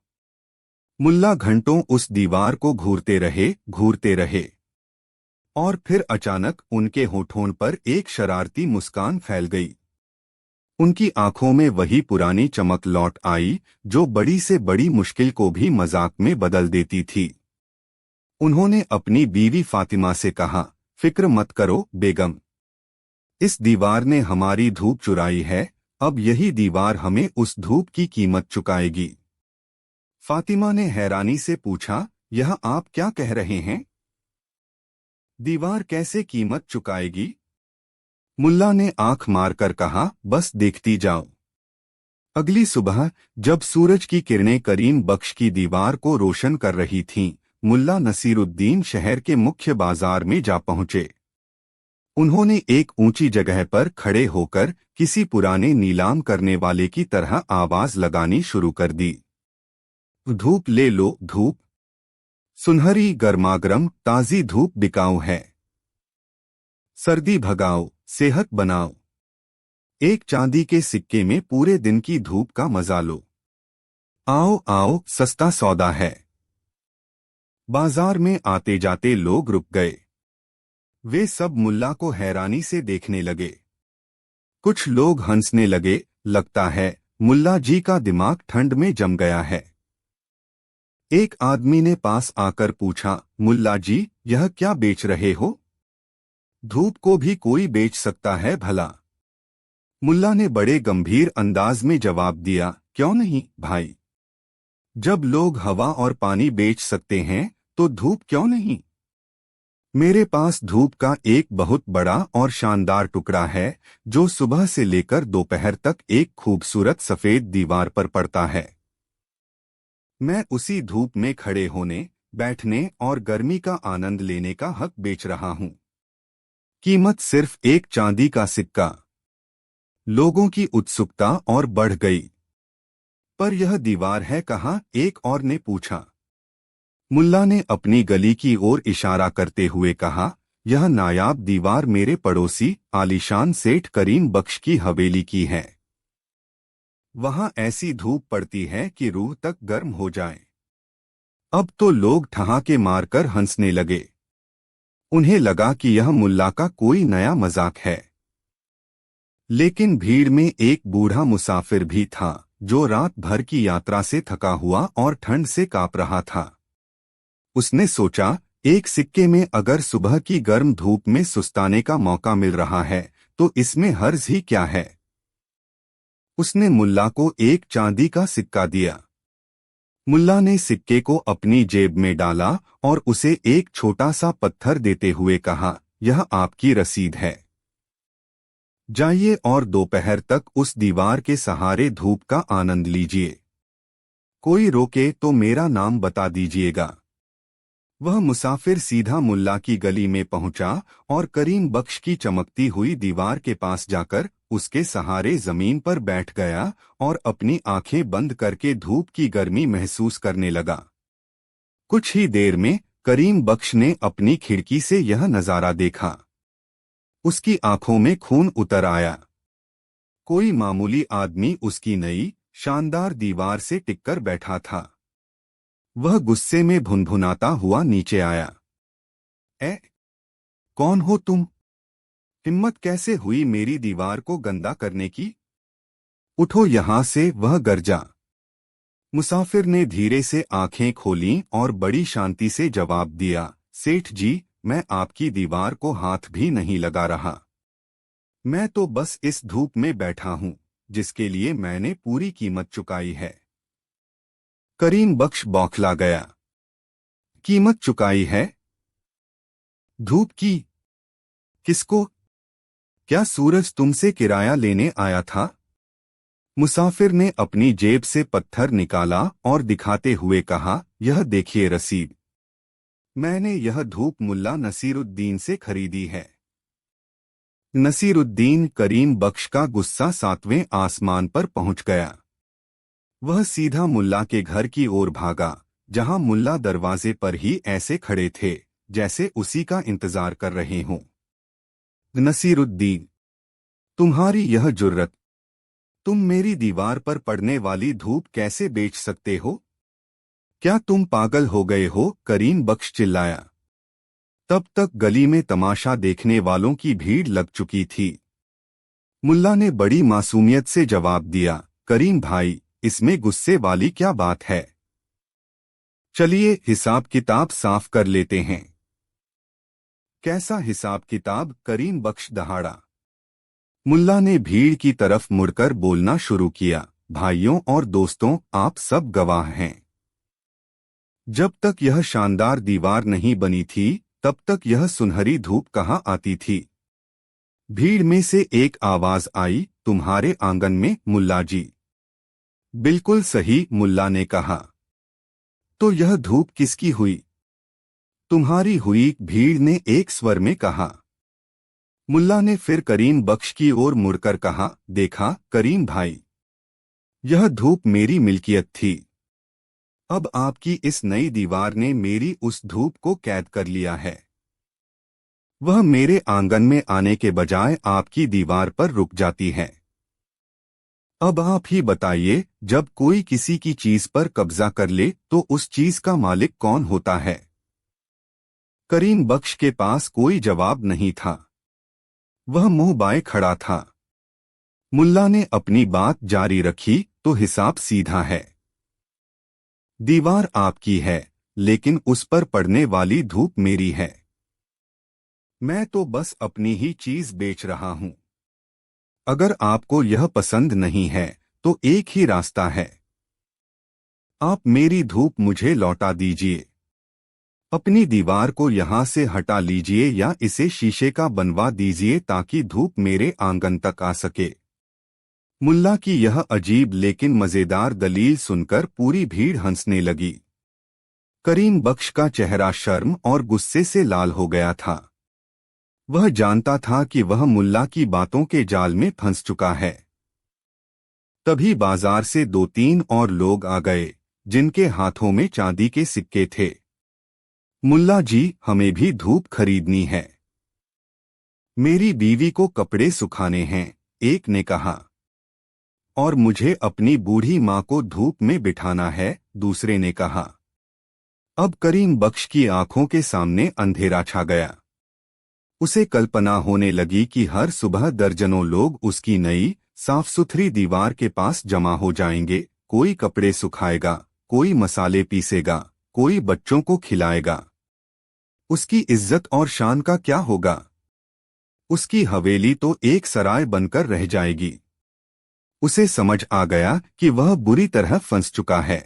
[SPEAKER 1] मुल्ला घंटों उस दीवार को घूरते रहे और फिर अचानक उनके होठों पर एक शरारती मुस्कान फैल गई। उनकी आंखों में वही पुरानी चमक लौट आई जो बड़ी से बड़ी मुश्किल को भी मजाक में बदल देती थी। उन्होंने अपनी बीवी फातिमा से कहा, फिक्र मत करो बेगम, इस दीवार ने हमारी धूप चुराई है, अब यही दीवार हमें उस धूप की कीमत चुकाएगी। फातिमा ने हैरानी से पूछा, यह आप क्या कह रहे हैं? दीवार कैसे कीमत चुकाएगी? मुल्ला ने आंख मारकर कहा, बस देखती जाओ। अगली सुबह जब सूरज की किरणें करीम बख्श की दीवार को रोशन कर रही थीं, मुल्ला नसीरुद्दीन शहर के मुख्य बाजार में जा पहुंचे। उन्होंने एक ऊंची जगह पर खड़े होकर किसी पुराने नीलाम करने वाले की तरह आवाज लगानी शुरू कर दी। धूप ले लो धूप, सुनहरी गर्मागरम ताजी धूप बिकाऊ है। सर्दी भगाओ, सेहत बनाओ। एक चांदी के सिक्के में पूरे दिन की धूप का मजा लो। आओ आओ, सस्ता सौदा है। बाजार में आते जाते लोग रुक गए। वे सब मुल्ला को हैरानी से देखने लगे। कुछ लोग हंसने लगे, लगता है मुल्ला जी का दिमाग ठंड में जम गया है। एक आदमी ने पास आकर पूछा, मुल्ला जी यह क्या बेच रहे हो? धूप को भी कोई बेच सकता है भला? मुल्ला ने बड़े गंभीर अंदाज में जवाब दिया, क्यों नहीं भाई, जब लोग हवा और पानी बेच सकते हैं तो धूप क्यों नहीं? मेरे पास धूप का एक बहुत बड़ा और शानदार टुकड़ा है जो सुबह से लेकर दोपहर तक एक खूबसूरत सफेद दीवार पर पड़ता है। मैं उसी धूप में खड़े होने, बैठने और गर्मी का आनंद लेने का हक बेच रहा हूं। कीमत सिर्फ एक चांदी का सिक्का। लोगों की उत्सुकता और बढ़ गई। पर यह दीवार है कहाँ? एक और ने पूछा। मुल्ला ने अपनी गली की ओर इशारा करते हुए कहा, यह नायाब दीवार मेरे पड़ोसी आलीशान सेठ करीम बख्श की हवेली की है। वहां ऐसी धूप पड़ती है कि रूह तक गर्म हो जाए। अब तो लोग ठहाके मारकर हंसने लगे। उन्हें लगा कि यह मुल्ला का कोई नया मजाक है। लेकिन भीड़ में एक बूढ़ा मुसाफिर भी था जो रात भर की यात्रा से थका हुआ और ठंड से कांप रहा था। उसने सोचा, एक सिक्के में अगर सुबह की गर्म धूप में सुस्ताने का मौका मिल रहा है तो इसमें हर्ज ही क्या है। उसने मुल्ला को एक चांदी का सिक्का दिया। मुल्ला ने सिक्के को अपनी जेब में डाला और उसे एक छोटा सा पत्थर देते हुए कहा, यह आपकी रसीद है। जाइए और दोपहर तक उस दीवार के सहारे धूप का आनंद लीजिए। कोई रोके तो मेरा नाम बता दीजिएगा। वह मुसाफिर सीधा मुल्ला की गली में पहुंचा और करीम बख्श की चमकती हुई दीवार के पास जाकर उसके सहारे जमीन पर बैठ गया और अपनी आंखें बंद करके धूप की गर्मी महसूस करने लगा। कुछ ही देर में करीम बख्श ने अपनी खिड़की से यह नजारा देखा। उसकी आंखों में खून उतर आया। कोई मामूली आदमी उसकी नई शानदार दीवार से टिककर बैठा था। वह गुस्से में भुनभुनाता हुआ नीचे आया। ए, कौन हो तुम? हिम्मत कैसे हुई मेरी दीवार को गंदा करने की? उठो यहां से, वह गरजा। मुसाफिर ने धीरे से आंखें खोलीं और बड़ी शांति से जवाब दिया, सेठ जी, मैं आपकी दीवार को हाथ भी नहीं लगा रहा। मैं तो बस इस धूप में बैठा हूं, जिसके लिए मैंने पूरी कीमत चुकाई है। करीम बख्श बौखला गया। कीमत चुकाई है? धूप की? किसको? क्या सूरज तुमसे किराया लेने आया था? मुसाफिर ने अपनी जेब से पत्थर निकाला और दिखाते हुए कहा, यह देखिए रसीद। मैंने यह धूप मुल्ला नसीरुद्दीन से खरीदी है। नसीरुद्दीन, करीम बख्श का गुस्सा 7वें आसमान पर पहुंच गया। वह सीधा मुल्ला के घर की ओर भागा, जहां मुल्ला दरवाजे पर ही ऐसे खड़े थे जैसे उसी का इंतजार कर रहे हों। नसीरुद्दीन, तुम्हारी यह जुर्रत! तुम मेरी दीवार पर पड़ने वाली धूप कैसे बेच सकते हो? क्या तुम पागल हो गए हो? करीम बख्श चिल्लाया। तब तक गली में तमाशा देखने वालों की भीड़ लग चुकी थी। मुल्ला ने बड़ी मासूमियत से जवाब दिया, करीम भाई, इसमें गुस्से वाली क्या बात है? चलिए हिसाब किताब साफ कर लेते हैं। कैसा हिसाब किताब? करीम बख्श दहाड़ा। मुल्ला ने भीड़ की तरफ मुड़कर बोलना शुरू किया, भाइयों और दोस्तों, आप सब गवाह हैं। जब तक यह शानदार दीवार नहीं बनी थी, तब तक यह सुनहरी धूप कहाँ आती थी? भीड़ में से एक आवाज आई, तुम्हारे आंगन में, मुल्ला जी। बिल्कुल सही, मुल्ला ने कहा। तो यह धूप किसकी हुई? तुम्हारी हुई, भीड़ ने एक स्वर में कहा। मुल्ला ने फिर करीम बख्श की ओर मुड़कर कहा, देखा करीम भाई, यह धूप मेरी मिल्कियत थी। अब आपकी इस नई दीवार ने मेरी उस धूप को कैद कर लिया है। वह मेरे आंगन में आने के बजाय आपकी दीवार पर रुक जाती है। अब आप ही बताइए, जब कोई किसी की चीज पर कब्जा कर ले तो उस चीज का मालिक कौन होता है? करीम बख्श के पास कोई जवाब नहीं था। वह मुंह बाए खड़ा था। मुल्ला ने अपनी बात जारी रखी, तो हिसाब सीधा है। दीवार आपकी है, लेकिन उस पर पड़ने वाली धूप मेरी है। मैं तो बस अपनी ही चीज बेच रहा हूं। अगर आपको यह पसंद नहीं है, तो एक ही रास्ता है। आप मेरी धूप मुझे लौटा दीजिए। अपनी दीवार को यहां से हटा लीजिए या इसे शीशे का बनवा दीजिए ताकि धूप मेरे आंगन तक आ सके। मुल्ला की यह अजीब लेकिन मजेदार दलील सुनकर पूरी भीड़ हंसने लगी। करीम बख्श का चेहरा शर्म और गुस्से से लाल हो गया था। वह जानता था कि वह मुल्ला की बातों के जाल में फंस चुका है। तभी बाजार से 2-3 और लोग आ गए, जिनके हाथों में चांदी के सिक्के थे। मुल्ला जी, हमें भी धूप खरीदनी है। मेरी बीवी को कपड़े सुखाने हैं, एक ने कहा। और मुझे अपनी बूढ़ी माँ को धूप में बिठाना है, दूसरे ने कहा। अब करीम बख्श की आंखों के सामने अंधेरा छा गया। उसे कल्पना होने लगी कि हर सुबह दर्जनों लोग उसकी नई साफ सुथरी दीवार के पास जमा हो जाएंगे। कोई कपड़े सुखाएगा, कोई मसाले पीसेगा, कोई बच्चों को खिलाएगा। उसकी इज्जत और शान का क्या होगा? उसकी हवेली तो एक सराय बनकर रह जाएगी। उसे समझ आ गया कि वह बुरी तरह फंस चुका है।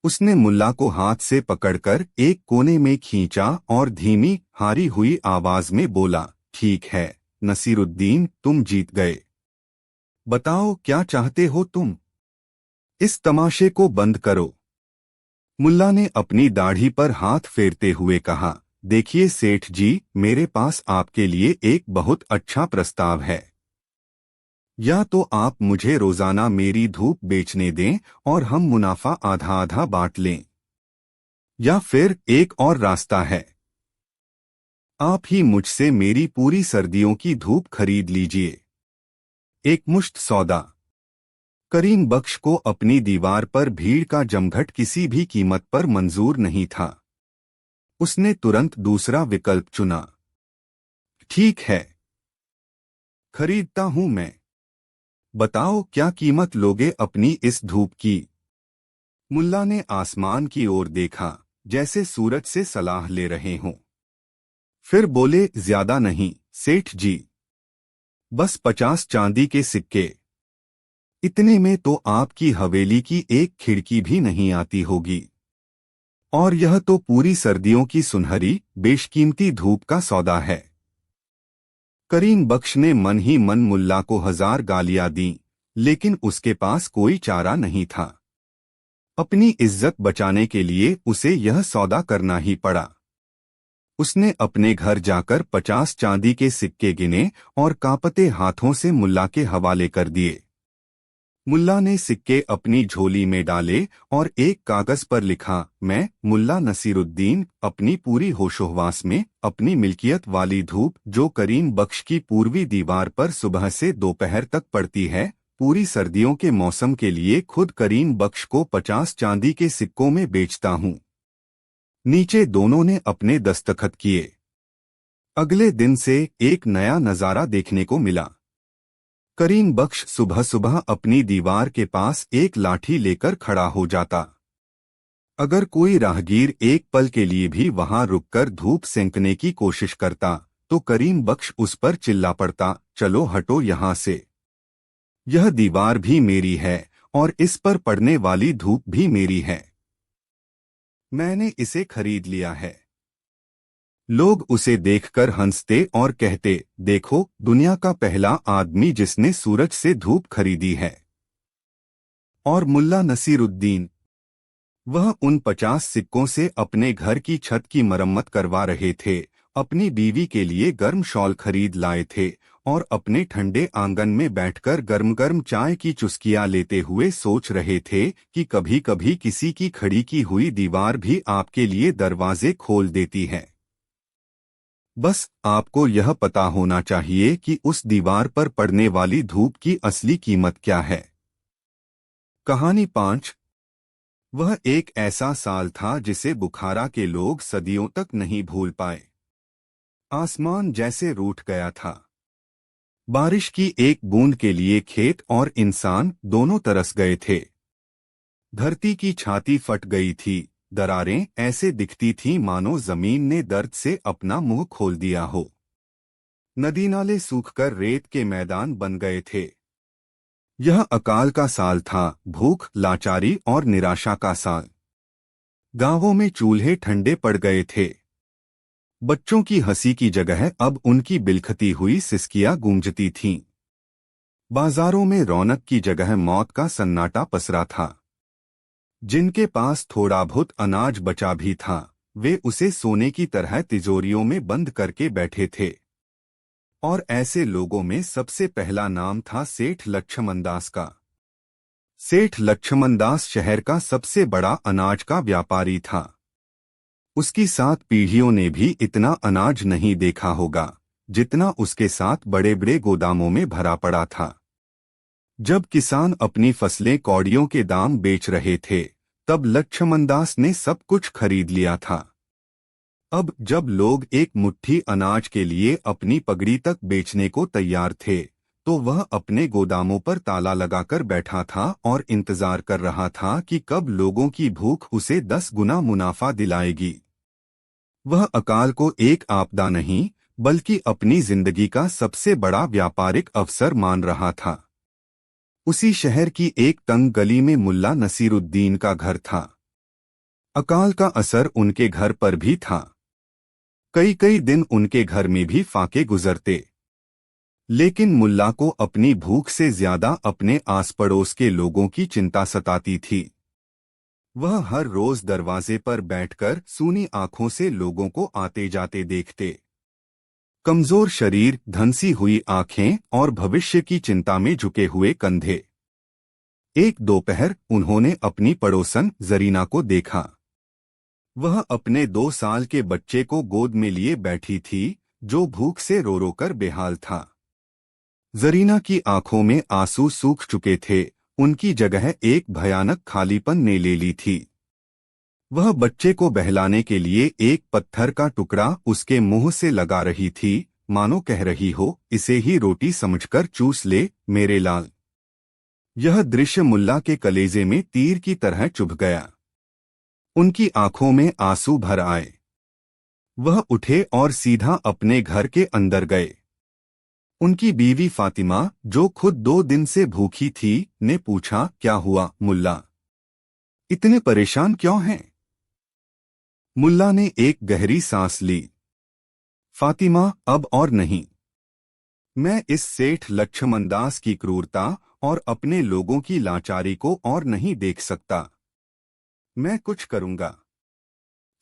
[SPEAKER 1] उसने मुल्ला को हाथ से पकड़कर एक कोने में खींचा और धीमी हारी हुई आवाज में बोला, ठीक है नसीरुद्दीन, तुम जीत गए। बताओ क्या चाहते हो तुम? इस तमाशे को बंद करो। मुल्ला ने अपनी दाढ़ी पर हाथ फेरते हुए कहा, देखिए सेठ जी, मेरे पास आपके लिए एक बहुत अच्छा प्रस्ताव है। या तो आप मुझे रोजाना मेरी धूप बेचने दें और हम मुनाफा आधा आधा बांट लें, या फिर एक और रास्ता है, आप ही मुझसे मेरी पूरी सर्दियों की धूप खरीद लीजिए। एक मुश्त सौदा। करीम बख्श को अपनी दीवार पर भीड़ का जमघट किसी भी कीमत पर मंजूर नहीं था। उसने तुरंत दूसरा विकल्प चुना। ठीक है, खरीदता हूं मैं। बताओ क्या कीमत लोगे अपनी इस धूप की? मुल्ला ने आसमान की ओर देखा, जैसे सूरज से सलाह ले रहे हों। फिर बोले, ज्यादा नहीं सेठ जी, बस 50 चांदी के सिक्के। इतने में तो आपकी हवेली की एक खिड़की भी नहीं आती होगी, और यह तो पूरी सर्दियों की सुनहरी बेशकीमती धूप का सौदा है। करीम बख्श ने मन ही मन मुल्ला को 1000 गालियां दी, लेकिन उसके पास कोई चारा नहीं था। अपनी इज्जत बचाने के लिए उसे यह सौदा करना ही पड़ा। उसने अपने घर जाकर 50 चांदी के सिक्के गिने और कांपते हाथों से मुल्ला के हवाले कर दिए। मुल्ला ने सिक्के अपनी झोली में डाले और एक कागज पर लिखा, मैं मुल्ला नसीरुद्दीन अपनी पूरी होशोहवास में अपनी मिल्कियत वाली धूप जो करीम बख्श की पूर्वी दीवार पर सुबह से दोपहर तक पड़ती है, पूरी सर्दियों के मौसम के लिए खुद करीम बख्श को 50 चांदी के सिक्कों में बेचता हूँ। नीचे दोनों ने अपने दस्तखत किए। अगले दिन से एक नया नजारा देखने को मिला। करीम बख्श सुबह सुबह अपनी दीवार के पास एक लाठी लेकर खड़ा हो जाता। अगर कोई राहगीर एक पल के लिए भी वहां रुककर धूप सेंकने की कोशिश करता, तो करीम बख्श उस पर चिल्ला पड़ता, चलो हटो यहां से। यह दीवार भी मेरी है और इस पर पड़ने वाली धूप भी मेरी है। मैंने इसे खरीद लिया है। लोग उसे देखकर हंसते और कहते, देखो दुनिया का पहला आदमी जिसने सूरज से धूप खरीदी है। और मुल्ला नसीरुद्दीन, वह उन 50 सिक्कों से अपने घर की छत की मरम्मत करवा रहे थे, अपनी बीवी के लिए गर्म शॉल खरीद लाए थे और अपने ठंडे आंगन में बैठकर गर्म गर्म चाय की चुस्कियां लेते हुए सोच रहे थे कि कभी कभी किसी की खड़ी की हुई दीवार भी आपके लिए दरवाजे खोल देती है। बस आपको यह पता होना चाहिए कि उस दीवार पर पड़ने वाली धूप की असली कीमत क्या है। कहानी 5। वह एक ऐसा साल था जिसे बुखारा के लोग सदियों तक नहीं भूल पाए। आसमान जैसे रूठ गया था। बारिश की एक बूंद के लिए खेत और इंसान दोनों तरस गए थे। धरती की छाती फट गई थी। दरारें ऐसे दिखती थीं मानो जमीन ने दर्द से अपना मुंह खोल दिया हो। नदी नाले सूखकर रेत के मैदान बन गए थे। यह अकाल का साल था, भूख, लाचारी और निराशा का साल। गांवों में चूल्हे ठंडे पड़ गए थे। बच्चों की हंसी की जगह अब उनकी बिलखती हुई सिसकियां गूंजती थीं। बाजारों में रौनक की जगह मौत का सन्नाटा पसरा था। जिनके पास थोड़ा बहुत अनाज बचा भी था, वे उसे सोने की तरह तिजोरियों में बंद करके बैठे थे। और ऐसे लोगों में सबसे पहला नाम था सेठ लक्ष्मणदास का। सेठ लक्ष्मणदास शहर का सबसे बड़ा अनाज का व्यापारी था। उसकी 7 पीढ़ियों ने भी इतना अनाज नहीं देखा होगा जितना उसके साथ बड़े बड़े गोदामों में भरा पड़ा था। जब किसान अपनी फसलें कौड़ियों के दाम बेच रहे थे, तब लक्ष्मणदास ने सब कुछ खरीद लिया था। अब जब लोग एक मुट्ठी अनाज के लिए अपनी पगड़ी तक बेचने को तैयार थे, तो वह अपने गोदामों पर ताला लगाकर बैठा था और इंतजार कर रहा था कि कब लोगों की भूख उसे 10 गुना मुनाफा दिलाएगी। वह अकाल को एक आपदा नहीं, बल्कि अपनी जिंदगी का सबसे बड़ा व्यापारिक अवसर मान रहा था। उसी शहर की एक तंग गली में मुल्ला नसीरुद्दीन का घर था। अकाल का असर उनके घर पर भी था। कई कई दिन उनके घर में भी फाके गुजरते, लेकिन मुल्ला को अपनी भूख से ज्यादा अपने आस पड़ोस के लोगों की चिंता सताती थी। वह हर रोज दरवाजे पर बैठकर सूनी आंखों से लोगों को आते जाते देखते। कमजोर शरीर, धंसी हुई आंखें और भविष्य की चिंता में झुके हुए कंधे। एक दोपहर उन्होंने अपनी पड़ोसन जरीना को देखा। वह अपने 2 साल के बच्चे को गोद में लिए बैठी थी, जो भूख से रो रो कर बेहाल था। जरीना की आंखों में आंसू सूख चुके थे, उनकी जगह एक भयानक खालीपन ने ले ली थी। वह बच्चे को बहलाने के लिए एक पत्थर का टुकड़ा उसके मुंह से लगा रही थी, मानो कह रही हो, इसे ही रोटी समझकर चूस ले मेरे लाल। यह दृश्य मुल्ला के कलेजे में तीर की तरह चुभ गया। उनकी आंखों में आंसू भर आए। वह उठे और सीधा अपने घर के अंदर गए। उनकी बीवी फातिमा, जो खुद 2 दिन से भूखी थी, ने पूछा, क्या हुआ मुल्ला? इतने परेशान क्यों हैं? मुल्ला ने एक गहरी सांस ली। फातिमा, अब और नहीं। मैं इस सेठ लक्ष्मणदास की क्रूरता और अपने लोगों की लाचारी को और नहीं देख सकता। मैं कुछ करूंगा।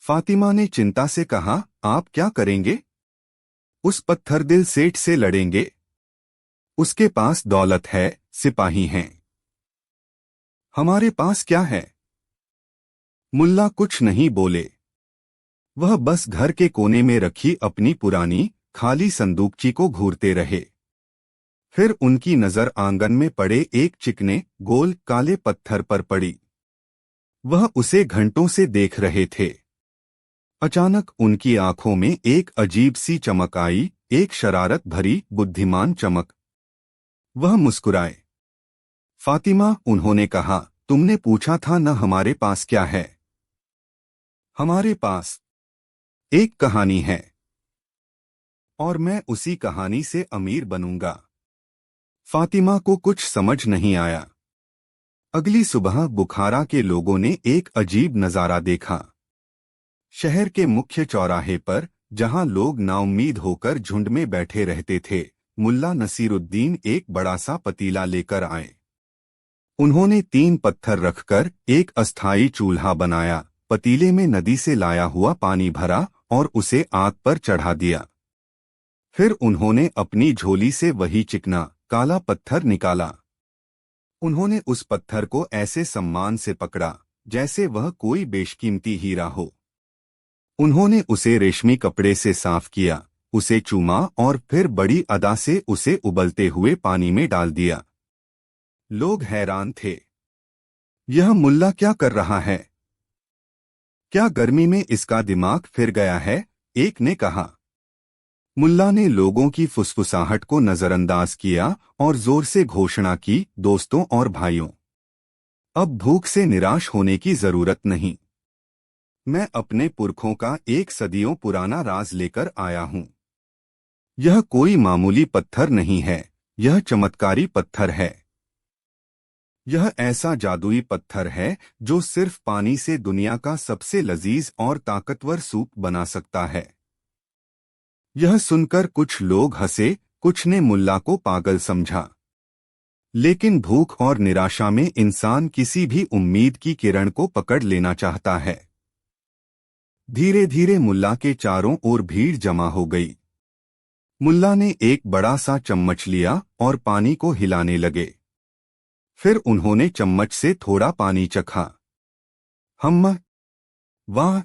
[SPEAKER 1] फातिमा ने चिंता से कहा, आप क्या करेंगे? उस पत्थरदिल सेठ से लड़ेंगे। उसके पास दौलत है, सिपाही हैं। हमारे पास क्या है? मुल्ला कुछ नहीं बोले। वह बस घर के कोने में रखी अपनी पुरानी खाली संदूकची को घूरते रहे। फिर उनकी नजर आंगन में पड़े एक चिकने गोल काले पत्थर पर पड़ी। वह उसे घंटों से देख रहे थे। अचानक उनकी आंखों में एक अजीब सी चमक आई, एक शरारत भरी बुद्धिमान चमक। वह मुस्कुराए। फातिमा, उन्होंने कहा, तुमने पूछा था न हमारे पास क्या है? हमारे पास एक कहानी है, और मैं उसी कहानी से अमीर बनूंगा। फातिमा को कुछ समझ नहीं आया। अगली सुबह बुखारा के लोगों ने एक अजीब नजारा देखा। शहर के मुख्य चौराहे पर, जहां लोग नाउम्मीद होकर झुंड में बैठे रहते थे, मुल्ला नसीरुद्दीन एक बड़ा सा पतीला लेकर आए। उन्होंने 3 पत्थर रखकर एक अस्थायी चूल्हा बनाया, पतीले में नदी से लाया हुआ पानी भरा और उसे आग पर चढ़ा दिया। फिर उन्होंने अपनी झोली से वही चिकना काला पत्थर निकाला। उन्होंने उस पत्थर को ऐसे सम्मान से पकड़ा जैसे वह कोई बेशकीमती हीरा हो। उन्होंने उसे रेशमी कपड़े से साफ किया, उसे चूमा और फिर बड़ी अदा से उसे उबलते हुए पानी में डाल दिया। लोग हैरान थे। यह मुल्ला क्या कर रहा है? क्या गर्मी में इसका दिमाग फिर गया है? एक ने कहा। मुल्ला ने लोगों की फुसफुसाहट को नजरअंदाज किया और जोर से घोषणा की, दोस्तों और भाइयों, अब भूख से निराश होने की जरूरत नहीं। मैं अपने पुरखों का एक सदियों पुराना राज लेकर आया हूं। यह कोई मामूली पत्थर नहीं है, यह चमत्कारी पत्थर है। यह ऐसा जादुई पत्थर है जो सिर्फ पानी से दुनिया का सबसे लजीज और ताकतवर सूप बना सकता है। यह सुनकर कुछ लोग हंसे, कुछ ने मुल्ला को पागल समझा। लेकिन भूख और निराशा में इंसान किसी भी उम्मीद की किरण को पकड़ लेना चाहता है। धीरे धीरे मुल्ला के चारों ओर भीड़ जमा हो गई। मुल्ला ने एक बड़ा सा चम्मच लिया और पानी को हिलाने लगे। फिर उन्होंने चम्मच से थोड़ा पानी चखा। हम्मा, वाह,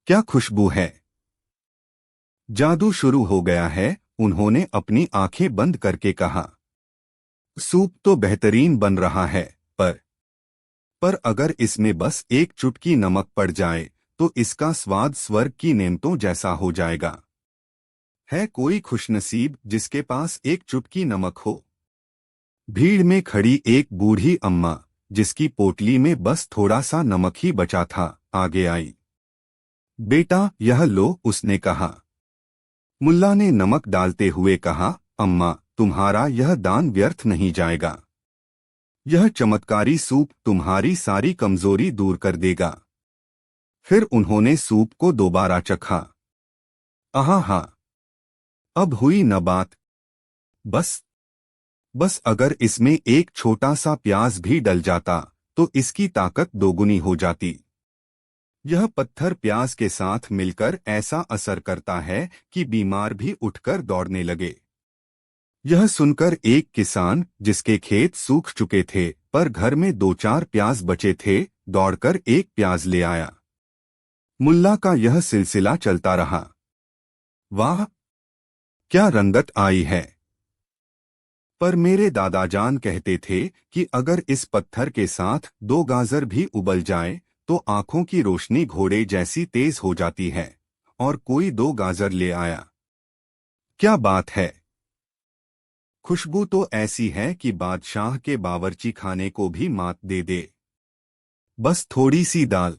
[SPEAKER 1] क्या खुशबू है! जादू शुरू हो गया है, उन्होंने अपनी आंखें बंद करके कहा। सूप तो बेहतरीन बन रहा है, पर अगर इसमें बस एक चुटकी नमक पड़ जाए तो इसका स्वाद स्वर्ग की नेमतों जैसा हो जाएगा। है कोई खुशनसीब जिसके पास एक चुटकी नमक हो? भीड़ में खड़ी एक बूढ़ी अम्मा, जिसकी पोटली में बस थोड़ा सा नमक ही बचा था, आगे आई। बेटा, यह लो, उसने कहा। मुल्ला ने नमक डालते हुए कहा, अम्मा, तुम्हारा यह दान व्यर्थ नहीं जाएगा। यह चमत्कारी सूप तुम्हारी सारी कमजोरी दूर कर देगा। फिर उन्होंने सूप को दोबारा चखा। आहा, अब हुई न बात। बस अगर इसमें एक छोटा सा प्याज भी डल जाता तो इसकी ताकत दोगुनी हो जाती। यह पत्थर प्याज के साथ मिलकर ऐसा असर करता है कि बीमार भी उठकर दौड़ने लगे। यह सुनकर एक किसान, जिसके खेत सूख चुके थे पर घर में 2-4 प्याज बचे थे, दौड़कर एक प्याज ले आया। मुल्ला का यह सिलसिला चलता रहा। वाह, क्या रंगत आई है! पर मेरे दादाजान कहते थे कि अगर इस पत्थर के साथ 2 गाजर भी उबल जाए तो आंखों की रोशनी घोड़े जैसी तेज हो जाती है। और कोई 2 गाजर ले आया। क्या बात है! खुशबू तो ऐसी है कि बादशाह के बावर्ची खाने को भी मात दे दे। बस थोड़ी सी दाल,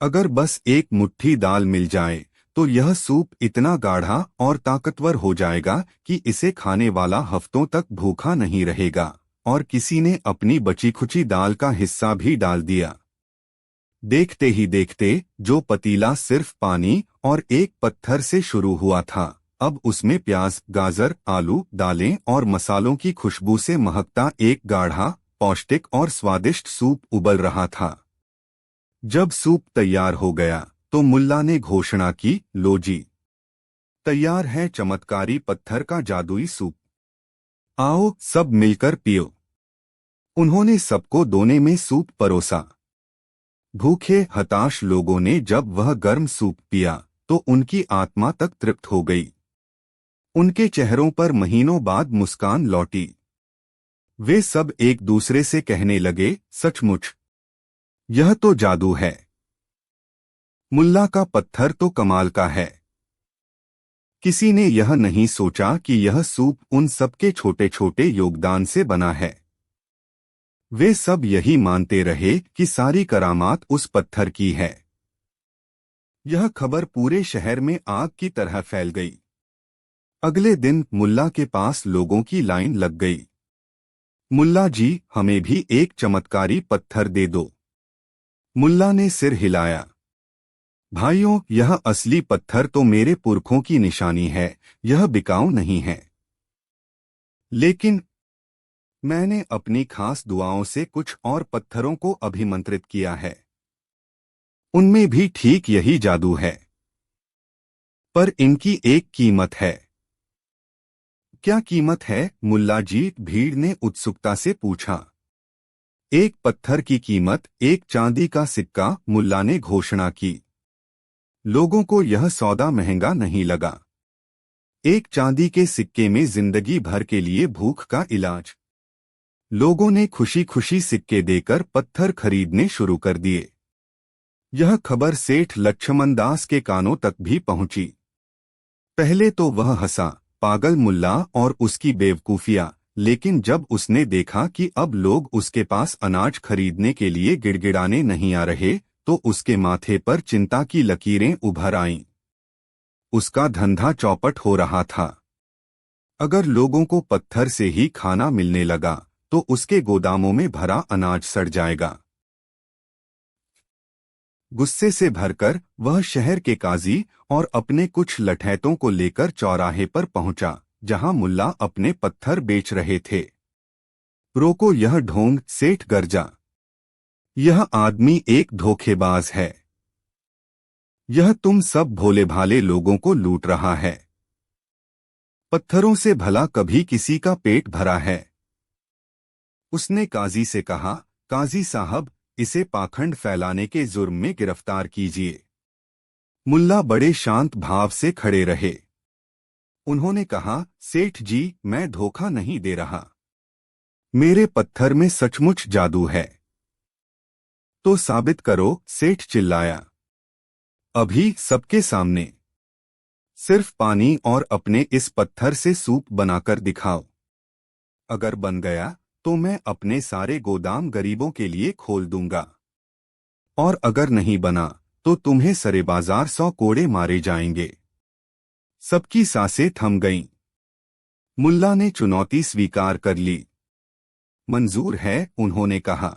[SPEAKER 1] अगर बस एक मुट्ठी दाल मिल जाए तो यह सूप इतना गाढ़ा और ताकतवर हो जाएगा कि इसे खाने वाला हफ्तों तक भूखा नहीं रहेगा। और किसी ने अपनी बची खुची दाल का हिस्सा भी डाल दिया। देखते ही देखते जो पतीला सिर्फ पानी और एक पत्थर से शुरू हुआ था, अब उसमें प्याज, गाजर, आलू, दालें और मसालों की खुशबू से महकता एक गाढ़ा, पौष्टिक और स्वादिष्ट सूप उबल रहा था। जब सूप तैयार हो गया तो मुल्ला ने घोषणा की, लो जी, तैयार है चमत्कारी पत्थर का जादुई सूप। आओ सब मिलकर पियो। उन्होंने सबको दोने में सूप परोसा। भूखे हताश लोगों ने जब वह गर्म सूप पिया तो उनकी आत्मा तक तृप्त हो गई। उनके चेहरों पर महीनों बाद मुस्कान लौटी। वे सब एक दूसरे से कहने लगे, सचमुच यह तो जादू है। मुल्ला का पत्थर तो कमाल का है। किसी ने यह नहीं सोचा कि यह सूप उन सबके छोटे छोटे योगदान से बना है। वे सब यही मानते रहे कि सारी करामात उस पत्थर की है। यह खबर पूरे शहर में आग की तरह फैल गई। अगले दिन मुल्ला के पास लोगों की लाइन लग गई। मुल्ला जी, हमें भी एक चमत्कारी पत्थर दे दो। मुल्ला ने सिर हिलाया। भाइयों, यह असली पत्थर तो मेरे पुरखों की निशानी है, यह बिकाऊ नहीं है। लेकिन मैंने अपनी खास दुआओं से कुछ और पत्थरों को अभिमंत्रित किया है। उनमें भी ठीक यही जादू है। पर इनकी एक कीमत है। क्या कीमत है? मुल्ला जी, भीड़ ने उत्सुकता से पूछा। एक पत्थर की कीमत 1 चांदी का सिक्का, मुल्ला ने घोषणा की। लोगों को यह सौदा महंगा नहीं लगा। 1 चांदी के सिक्के में जिंदगी भर के लिए भूख का इलाज। लोगों ने खुशी खुशी सिक्के देकर पत्थर खरीदने शुरू कर दिए। यह खबर सेठ लक्ष्मण दास के कानों तक भी पहुंची। पहले तो वह हंसा, पागल मुल्ला और उसकी बेवकूफियां, लेकिन जब उसने देखा कि अब लोग उसके पास अनाज खरीदने के लिए गिड़गिड़ाने नहीं आ रहे तो उसके माथे पर चिंता की लकीरें उभर आईं। उसका धंधा चौपट हो रहा था। अगर लोगों को पत्थर से ही खाना मिलने लगा तो उसके गोदामों में भरा अनाज सड़ जाएगा। गुस्से से भरकर वह शहर के काजी और अपने कुछ लठैतों को लेकर चौराहे पर पहुंचा, जहां मुल्ला अपने पत्थर बेच रहे थे। रोको यह ढोंग, सेठ गरजा। यह आदमी एक धोखेबाज है। यह तुम सब भोले भाले लोगों को लूट रहा है। पत्थरों से भला कभी किसी का पेट भरा है? उसने काजी से कहा, काजी साहब, इसे पाखंड फैलाने के जुर्म में गिरफ्तार कीजिए। मुल्ला बड़े शांत भाव से खड़े रहे। उन्होंने कहा, सेठ जी, मैं धोखा नहीं दे रहा। मेरे पत्थर में सचमुच जादू है। तो साबित करो, सेठ चिल्लाया। अभी सबके सामने। सिर्फ पानी और अपने इस पत्थर से सूप बनाकर दिखाओ। अगर बन गया तो मैं अपने सारे गोदाम गरीबों के लिए खोल दूंगा। और अगर नहीं बना तो तुम्हें सरे बाजार 100 कोड़े मारे जाएंगे। सबकी सांसें थम गईं। मुल्ला ने चुनौती स्वीकार कर ली। मंजूर है, उन्होंने कहा।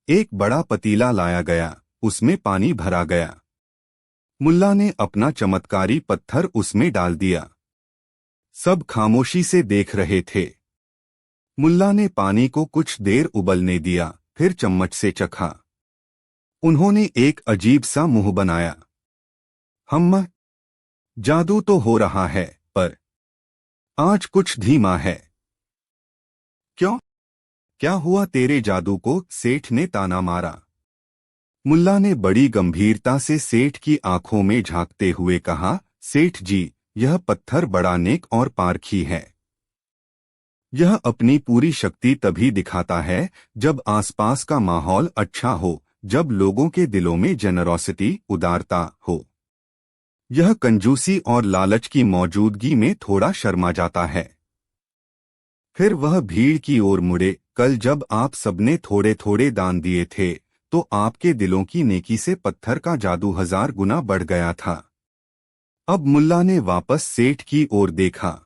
[SPEAKER 1] एक बड़ा पतीला लाया गया, उसमें पानी भरा गया। मुल्ला ने अपना चमत्कारी पत्थर उसमें डाल दिया। सब खामोशी से देख रहे थे। मुल्ला ने पानी को कुछ देर उबलने दिया, फिर चम्मच से चखा। उन्होंने एक अजीब सा मुंह बनाया। हम्मा, जादू तो हो रहा है, पर आज कुछ धीमा है। क्यों? क्या हुआ तेरे जादू को? सेठ ने ताना मारा। मुल्ला ने बड़ी गंभीरता से सेठ की आंखों में झांकते हुए कहा, सेठ जी, यह पत्थर बड़ा नेक और पारखी है। यह अपनी पूरी शक्ति तभी दिखाता है जब आसपास का माहौल अच्छा हो, जब लोगों के दिलों में जेनरोसिटी, उदारता हो। यह कंजूसी और लालच की मौजूदगी में थोड़ा शर्मा जाता है। फिर वह भीड़ की ओर मुड़े। कल जब आप सबने थोड़े थोड़े दान दिए थे तो आपके दिलों की नेकी से पत्थर का जादू 1000 गुना बढ़ गया था। अब मुल्ला ने वापस सेठ की ओर देखा।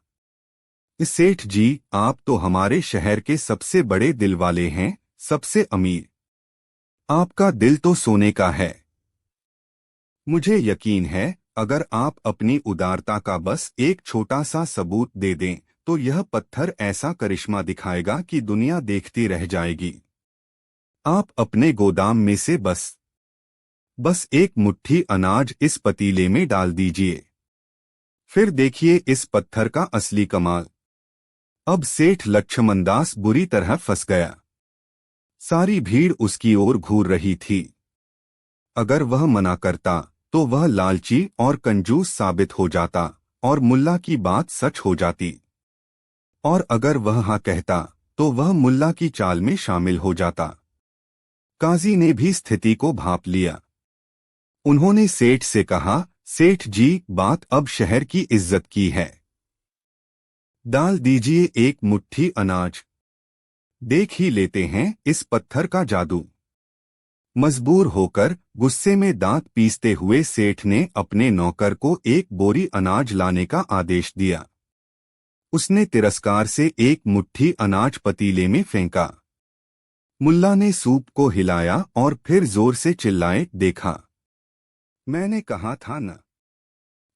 [SPEAKER 1] सेठ जी, आप तो हमारे शहर के सबसे बड़े दिल वाले हैं, सबसे अमीर। आपका दिल तो सोने का है। मुझे यकीन है, अगर आप अपनी उदारता का बस एक छोटा सा सबूत दे दें तो यह पत्थर ऐसा करिश्मा दिखाएगा कि दुनिया देखती रह जाएगी। आप अपने गोदाम में से बस एक मुट्ठी अनाज इस पतीले में डाल दीजिए। फिर देखिए इस पत्थर का असली कमाल। अब सेठ लक्ष्मणदास बुरी तरह फंस गया। सारी भीड़ उसकी ओर घूर रही थी। अगर वह मना करता तो वह लालची और कंजूस साबित हो जाता और मुल्ला की बात सच हो जाती। और अगर वह हाँ कहता तो वह मुल्ला की चाल में शामिल हो जाता। काजी ने भी स्थिति को भांप लिया। उन्होंने सेठ से कहा, सेठ जी, बात अब शहर की इज्जत की है। डाल दीजिए एक मुट्ठी अनाज। देख ही लेते हैं इस पत्थर का जादू। मजबूर होकर गुस्से में दांत पीसते हुए सेठ ने अपने नौकर को एक बोरी अनाज लाने का आदेश दिया। उसने तिरस्कार से एक मुट्ठी अनाज पतीले में फेंका। मुल्ला ने सूप को हिलाया और फिर जोर से चिल्लाए, देखा, मैंने कहा था न।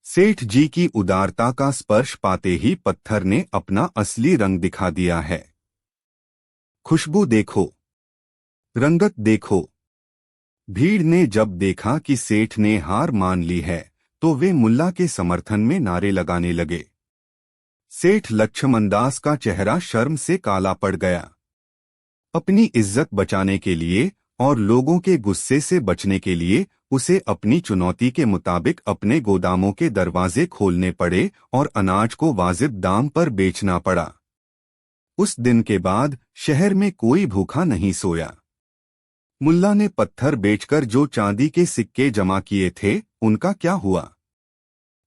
[SPEAKER 1] सेठ जी की उदारता का स्पर्श पाते ही पत्थर ने अपना असली रंग दिखा दिया है। खुशबू देखो, रंगत देखो। भीड़ ने जब देखा कि सेठ ने हार मान ली है तो वे मुल्ला के समर्थन में नारे लगाने लगे। सेठ लक्ष्मणदास का चेहरा शर्म से काला पड़ गया। अपनी इज्जत बचाने के लिए और लोगों के गुस्से से बचने के लिए उसे अपनी चुनौती के मुताबिक अपने गोदामों के दरवाजे खोलने पड़े और अनाज को वाजिब दाम पर बेचना पड़ा। उस दिन के बाद शहर में कोई भूखा नहीं सोया। मुल्ला ने पत्थर बेचकर जो चांदी के सिक्के जमा किए थे, उनका क्या हुआ?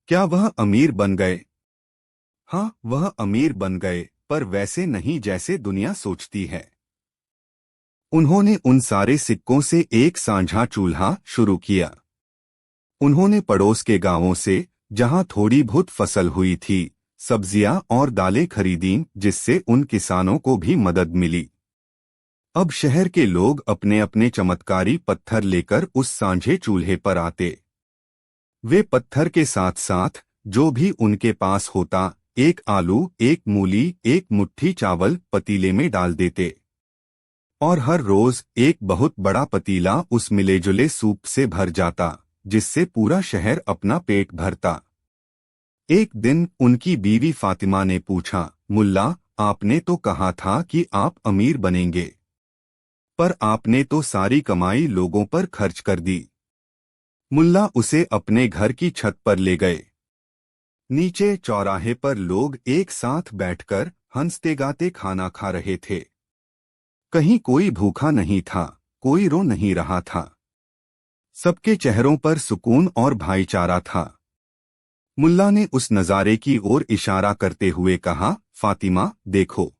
[SPEAKER 1] क्या वह अमीर बन गए? हाँ, वह अमीर बन गए, पर वैसे नहीं जैसे दुनिया सोचती है। उन्होंने उन सारे सिक्कों से एक साझा चूल्हा शुरू किया। उन्होंने पड़ोस के गांवों से, जहां थोड़ी बहुत फसल हुई थी, सब्जियां और दालें खरीदीं, जिससे उन किसानों को भी मदद मिली। अब शहर के लोग अपने अपने चमत्कारी पत्थर लेकर उस सांझे चूल्हे पर आते। वे पत्थर के साथ साथ जो भी उनके पास होता, एक आलू, एक मूली, एक मुट्ठी चावल पतीले में डाल देते। और हर रोज एक बहुत बड़ा पतीला उस मिले जुले सूप से भर जाता, जिससे पूरा शहर अपना पेट भरता। एक दिन उनकी बीवी फातिमा ने पूछा, मुल्ला, आपने तो कहा था कि आप अमीर बनेंगे, पर आपने तो सारी कमाई लोगों पर खर्च कर दी। मुल्ला उसे अपने घर की छत पर ले गए। नीचे चौराहे पर लोग एक साथ बैठकर हंसते गाते खाना खा रहे थे। कहीं कोई भूखा नहीं था, कोई रो नहीं रहा था। सबके चेहरों पर सुकून और भाईचारा था। मुल्ला ने उस नज़ारे की ओर इशारा करते हुए कहा, फातिमा, देखो,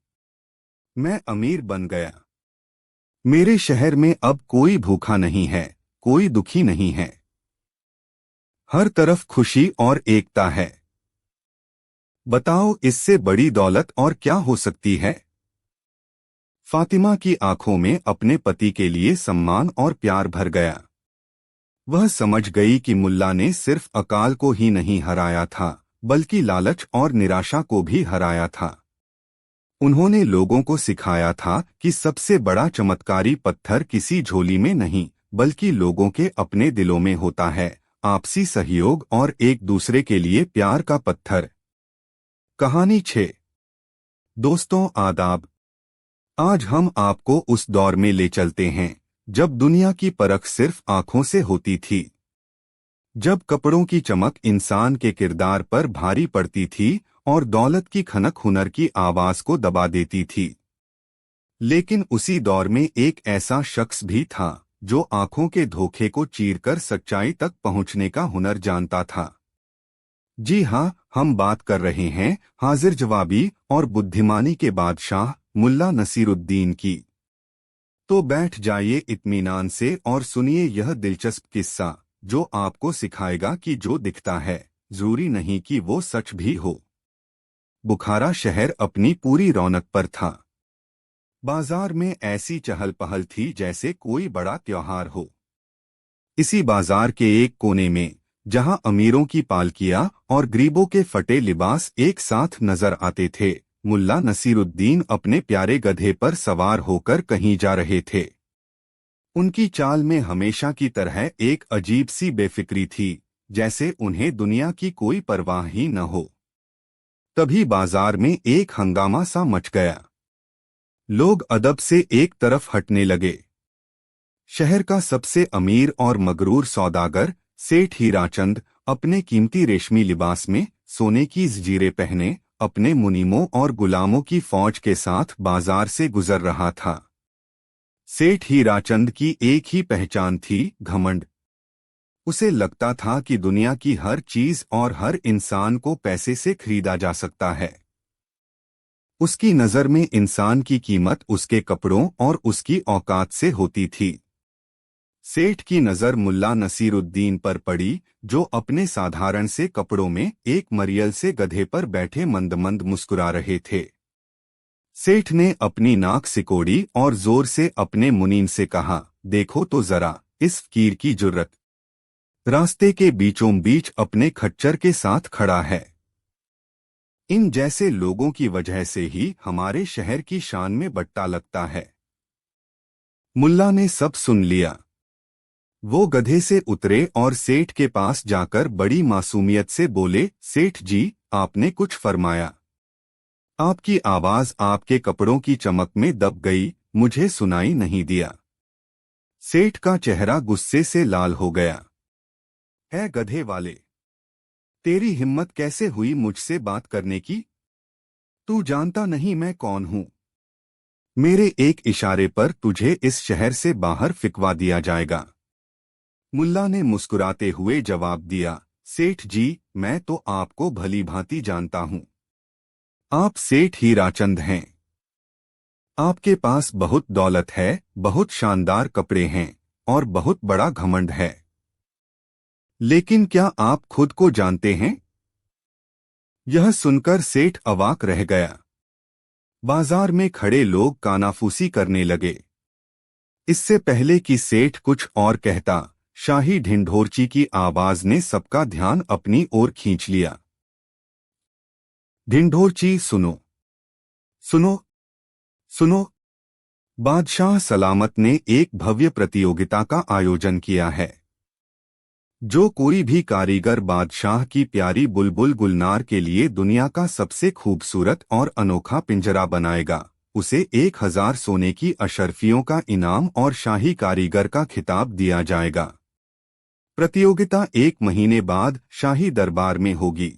[SPEAKER 1] मैं अमीर बन गया। मेरे शहर में अब कोई भूखा नहीं है, कोई दुखी नहीं है। हर तरफ खुशी और एकता है। बताओ, इससे बड़ी दौलत और क्या हो सकती है? फातिमा की आंखों में अपने पति के लिए सम्मान और प्यार भर गया। वह समझ गई कि मुल्ला ने सिर्फ अकाल को ही नहीं हराया था, बल्कि लालच और निराशा को भी हराया था। उन्होंने लोगों को सिखाया था कि सबसे बड़ा चमत्कारी पत्थर किसी झोली में नहीं बल्कि लोगों के अपने दिलों में होता है। आपसी सहयोग और एक दूसरे के लिए प्यार का पत्थर। कहानी 6। दोस्तों आदाब। आज हम आपको उस दौर में ले चलते हैं जब दुनिया की परख सिर्फ आंखों से होती थी, जब कपड़ों की चमक इंसान के किरदार पर भारी पड़ती थी और दौलत की खनक हुनर की आवाज को दबा देती थी। लेकिन उसी दौर में एक ऐसा शख्स भी था जो आंखों के धोखे को चीरकर सच्चाई तक पहुंचने का हुनर जानता था। जी हाँ, हम बात कर रहे हैं हाजिर जवाबी और बुद्धिमानी के बादशाह मुल्ला नसीरुद्दीन की। तो बैठ जाइए इत्मीनान से और सुनिए यह दिलचस्प किस्सा जो आपको सिखाएगा कि जो दिखता है जरूरी नहीं कि वो सच भी हो। बुखारा शहर अपनी पूरी रौनक पर था। बाजार में ऐसी चहल पहल थी जैसे कोई बड़ा त्योहार हो। इसी बाजार के एक कोने में, जहां अमीरों की पालकियां और गरीबों के फटे लिबास एक साथ नजर आते थे, मुल्ला नसीरुद्दीन अपने प्यारे गधे पर सवार होकर कहीं जा रहे थे। उनकी चाल में हमेशा की तरह एक अजीब सी बेफिक्री थी, जैसे उन्हें दुनिया की कोई परवाह ही न हो। तभी बाजार में एक हंगामा सा मच गया। लोग अदब से एक तरफ हटने लगे। शहर का सबसे अमीर और मगरूर सौदागर सेठ हीराचंद अपने कीमती रेशमी लिबास में, सोने की जंजीरें पहने, अपने मुनीमों और गुलामों की फौज के साथ बाजार से गुजर रहा था। सेठ हीराचंद की एक ही पहचान थी, घमंड। उसे लगता था कि दुनिया की हर चीज और हर इंसान को पैसे से खरीदा जा सकता है। उसकी नजर में इंसान की कीमत उसके कपड़ों और उसकी औकात से होती थी। सेठ की नजर मुल्ला नसीरुद्दीन पर पड़ी, जो अपने साधारण से कपड़ों में एक मरियल से गधे पर बैठे मंद मंद मुस्कुरा रहे थे। सेठ ने अपनी नाक सिकोड़ी और जोर से अपने मुनीम से कहा, देखो तो जरा इस फकीर की जुर्रत। रास्ते के बीचों बीच अपने खच्चर के साथ खड़ा है। इन जैसे लोगों की वजह से ही हमारे शहर की शान में बट्टा लगता है। मुल्ला ने सब सुन लिया। वो गधे से उतरे और सेठ के पास जाकर बड़ी मासूमियत से बोले, सेठ जी, आपने कुछ फरमाया। आपकी आवाज आपके कपड़ों की चमक में दब गई, मुझे सुनाई नहीं दिया। सेठ का चेहरा गुस्से से लाल हो गया। है गधे वाले, तेरी हिम्मत कैसे हुई मुझसे बात करने की? तू जानता नहीं मैं कौन हूं। मेरे एक इशारे पर तुझे इस शहर से बाहर फिकवा दिया जाएगा। मुल्ला ने मुस्कुराते हुए जवाब दिया, सेठ जी, मैं तो आपको भली भांति जानता हूं। आप सेठ हीराचंद हैं। आपके पास बहुत दौलत है, बहुत शानदार कपड़े हैं और बहुत बड़ा घमंड है। लेकिन क्या आप खुद को जानते हैं? यह सुनकर सेठ अवाक रह गया। बाजार में खड़े लोग कानाफूसी करने लगे। इससे पहले कि सेठ कुछ और कहता, शाही ढिंढोरची की आवाज ने सबका ध्यान अपनी ओर खींच लिया। ढिंढोरची, सुनो सुनो सुनो, बादशाह सलामत ने एक भव्य प्रतियोगिता का आयोजन किया है। जो कोई भी कारीगर बादशाह की प्यारी बुलबुल गुलनार के लिए दुनिया का सबसे खूबसूरत और अनोखा पिंजरा बनाएगा, उसे 1000 सोने की अशर्फियों का इनाम और शाही कारीगर का खिताब दिया जाएगा। प्रतियोगिता 1 महीने बाद शाही दरबार में होगी।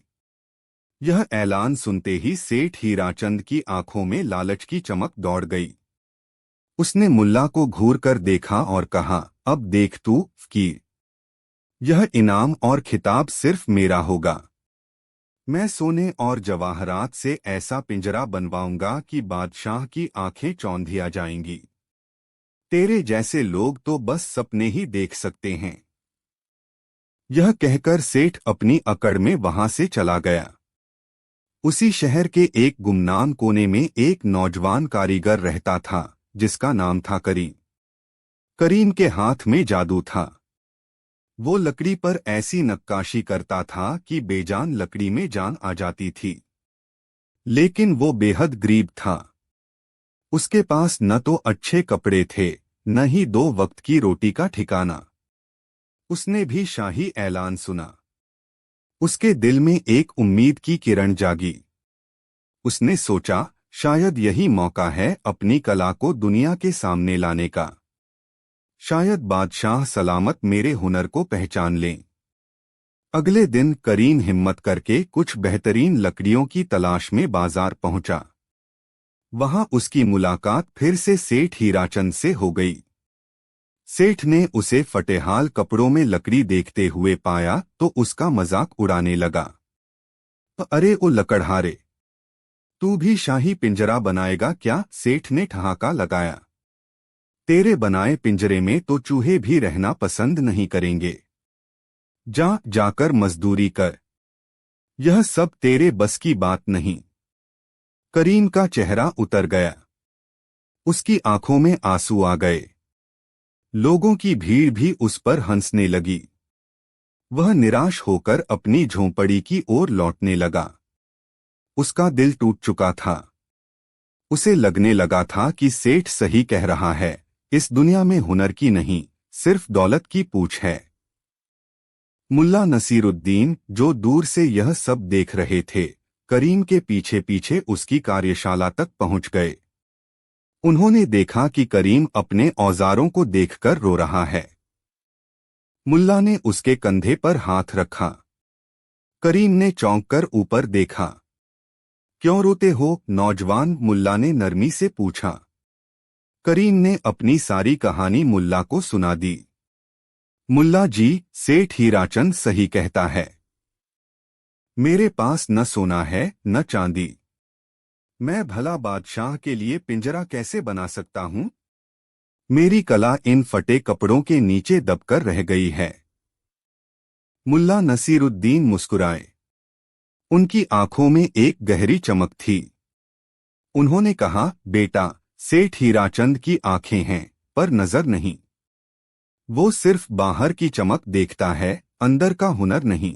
[SPEAKER 1] यह ऐलान सुनते ही सेठ हीराचंद की आंखों में लालच की चमक दौड़ गई। उसने मुल्ला को घूर कर देखा और कहा, अब देख तू फकीर, यह इनाम और खिताब सिर्फ मेरा होगा। मैं सोने और जवाहरात से ऐसा पिंजरा बनवाऊंगा कि बादशाह की आंखें चौंधिया जाएंगी। तेरे जैसे लोग तो बस सपने ही देख सकते हैं। यह कहकर सेठ अपनी अकड़ में वहां से चला गया। उसी शहर के एक गुमनाम कोने में एक नौजवान कारीगर रहता था, जिसका नाम था करीम। करीम के हाथ में जादू था। वो लकड़ी पर ऐसी नक्काशी करता था कि बेजान लकड़ी में जान आ जाती थी। लेकिन वो बेहद गरीब था। उसके पास न तो अच्छे कपड़े थे, न ही 2 वक्त की रोटी का ठिकाना। उसने भी शाही ऐलान सुना। उसके दिल में एक उम्मीद की किरण जागी। उसने सोचा, शायद यही मौका है अपनी कला को दुनिया के सामने लाने का। शायद बादशाह सलामत मेरे हुनर को पहचान लें। अगले दिन करीम हिम्मत करके कुछ बेहतरीन लकड़ियों की तलाश में बाजार पहुंचा। वहां उसकी मुलाकात फिर से सेठ हीराचंद से हो गई। सेठ ने उसे फटेहाल कपड़ों में लकड़ी देखते हुए पाया तो उसका मजाक उड़ाने लगा। अरे ओ लकड़हारे, तू भी शाही पिंजरा बनाएगा क्या? सेठ ने ठहाका लगाया। तेरे बनाए पिंजरे में तो चूहे भी रहना पसंद नहीं करेंगे। जाकर मजदूरी कर। यह सब तेरे बस की बात नहीं। करीम का चेहरा उतर गया। उसकी आंखों में आंसू आ गए। लोगों की भीड़ भी उस पर हंसने लगी। वह निराश होकर अपनी झोंपड़ी की ओर लौटने लगा। उसका दिल टूट चुका था। उसे लगने लगा था कि सेठ सही कह रहा है, इस दुनिया में हुनर की नहीं, सिर्फ दौलत की पूछ है। मुल्ला नसीरुद्दीन, जो दूर से यह सब देख रहे थे, करीम के पीछे पीछे उसकी कार्यशाला तक पहुंच गए। उन्होंने देखा कि करीम अपने औजारों को देखकर रो रहा है। मुल्ला ने उसके कंधे पर हाथ रखा। करीम ने चौंककर ऊपर देखा। क्यों रोते हो नौजवान? मुल्ला ने नरमी से पूछा। करीम ने अपनी सारी कहानी मुल्ला को सुना दी। मुल्ला जी, सेठ हीराचंद सही कहता है। मेरे पास न सोना है न चांदी। मैं भला बादशाह के लिए पिंजरा कैसे बना सकता हूं? मेरी कला इन फटे कपड़ों के नीचे दबकर रह गई है। मुल्ला नसीरुद्दीन मुस्कुराए। उनकी आंखों में एक गहरी चमक थी। उन्होंने कहा, बेटा, सेठ हीराचंद की आंखें हैं पर नजर नहीं। वो सिर्फ बाहर की चमक देखता है, अंदर का हुनर नहीं।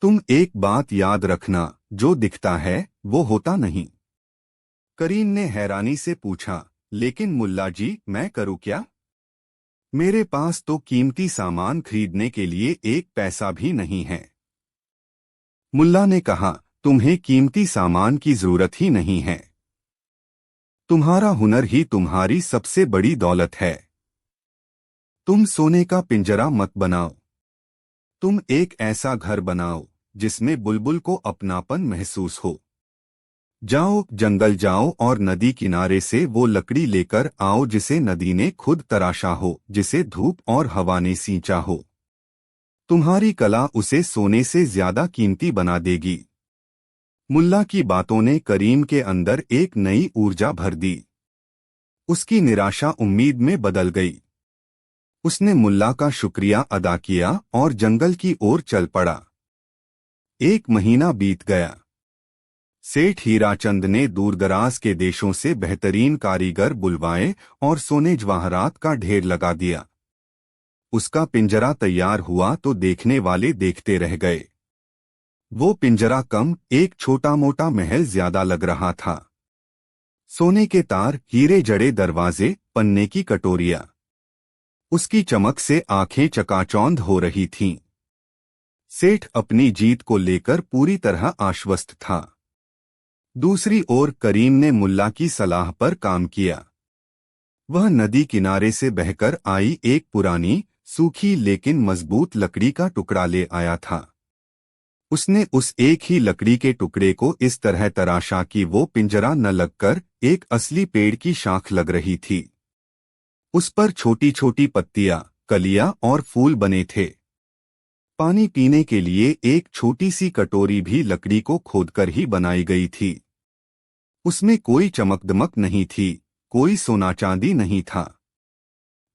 [SPEAKER 1] तुम एक बात याद रखना, जो दिखता है वो होता नहीं। करीम ने हैरानी से पूछा, लेकिन मुल्ला जी, मैं करूं क्या? मेरे पास तो कीमती सामान खरीदने के लिए एक पैसा भी नहीं है। मुल्ला ने कहा, तुम्हें कीमती सामान की जरूरत ही नहीं है। तुम्हारा हुनर ही तुम्हारी सबसे बड़ी दौलत है। तुम सोने का पिंजरा मत बनाओ। तुम एक ऐसा घर बनाओ जिसमें बुलबुल को अपनापन महसूस हो। जाओ, जंगल जाओ और नदी किनारे से वो लकड़ी लेकर आओ जिसे नदी ने खुद तराशा हो, जिसे धूप और हवा ने सींचा हो। तुम्हारी कला उसे सोने से ज्यादा कीमती बना देगी। मुल्ला की बातों ने करीम के अंदर एक नई ऊर्जा भर दी। उसकी निराशा उम्मीद में बदल गई। उसने मुल्ला का शुक्रिया अदा किया और जंगल की ओर चल पड़ा। 1 महीना बीत गया। सेठ हीराचंद ने दूरदराज के देशों से बेहतरीन कारीगर बुलवाए और सोने जवाहरात का ढेर लगा दिया। उसका पिंजरा तैयार हुआ तो देखने वाले देखते रह गए। वो पिंजरा कम, एक छोटा मोटा महल ज्यादा लग रहा था। सोने के तार, हीरे जड़े दरवाजे, पन्ने की कटोरियां। उसकी चमक से आंखें चकाचौंध हो रही थीं। सेठ अपनी जीत को लेकर पूरी तरह आश्वस्त था। दूसरी ओर करीम ने मुल्ला की सलाह पर काम किया। वह नदी किनारे से बहकर आई एक पुरानी, सूखी लेकिन मजबूत लकड़ी का टुकड़ा ले आया था। उसने उस एक ही लकड़ी के टुकड़े को इस तरह तराशा कि वो पिंजरा न लगकर एक असली पेड़ की शाख लग रही थी। उस पर छोटी छोटी पत्तियां, कलियां और फूल बने थे। पानी पीने के लिए एक छोटी सी कटोरी भी लकड़ी को खोदकर ही बनाई गई थी। उसमें कोई चमकदमक नहीं थी, कोई सोना चांदी नहीं था।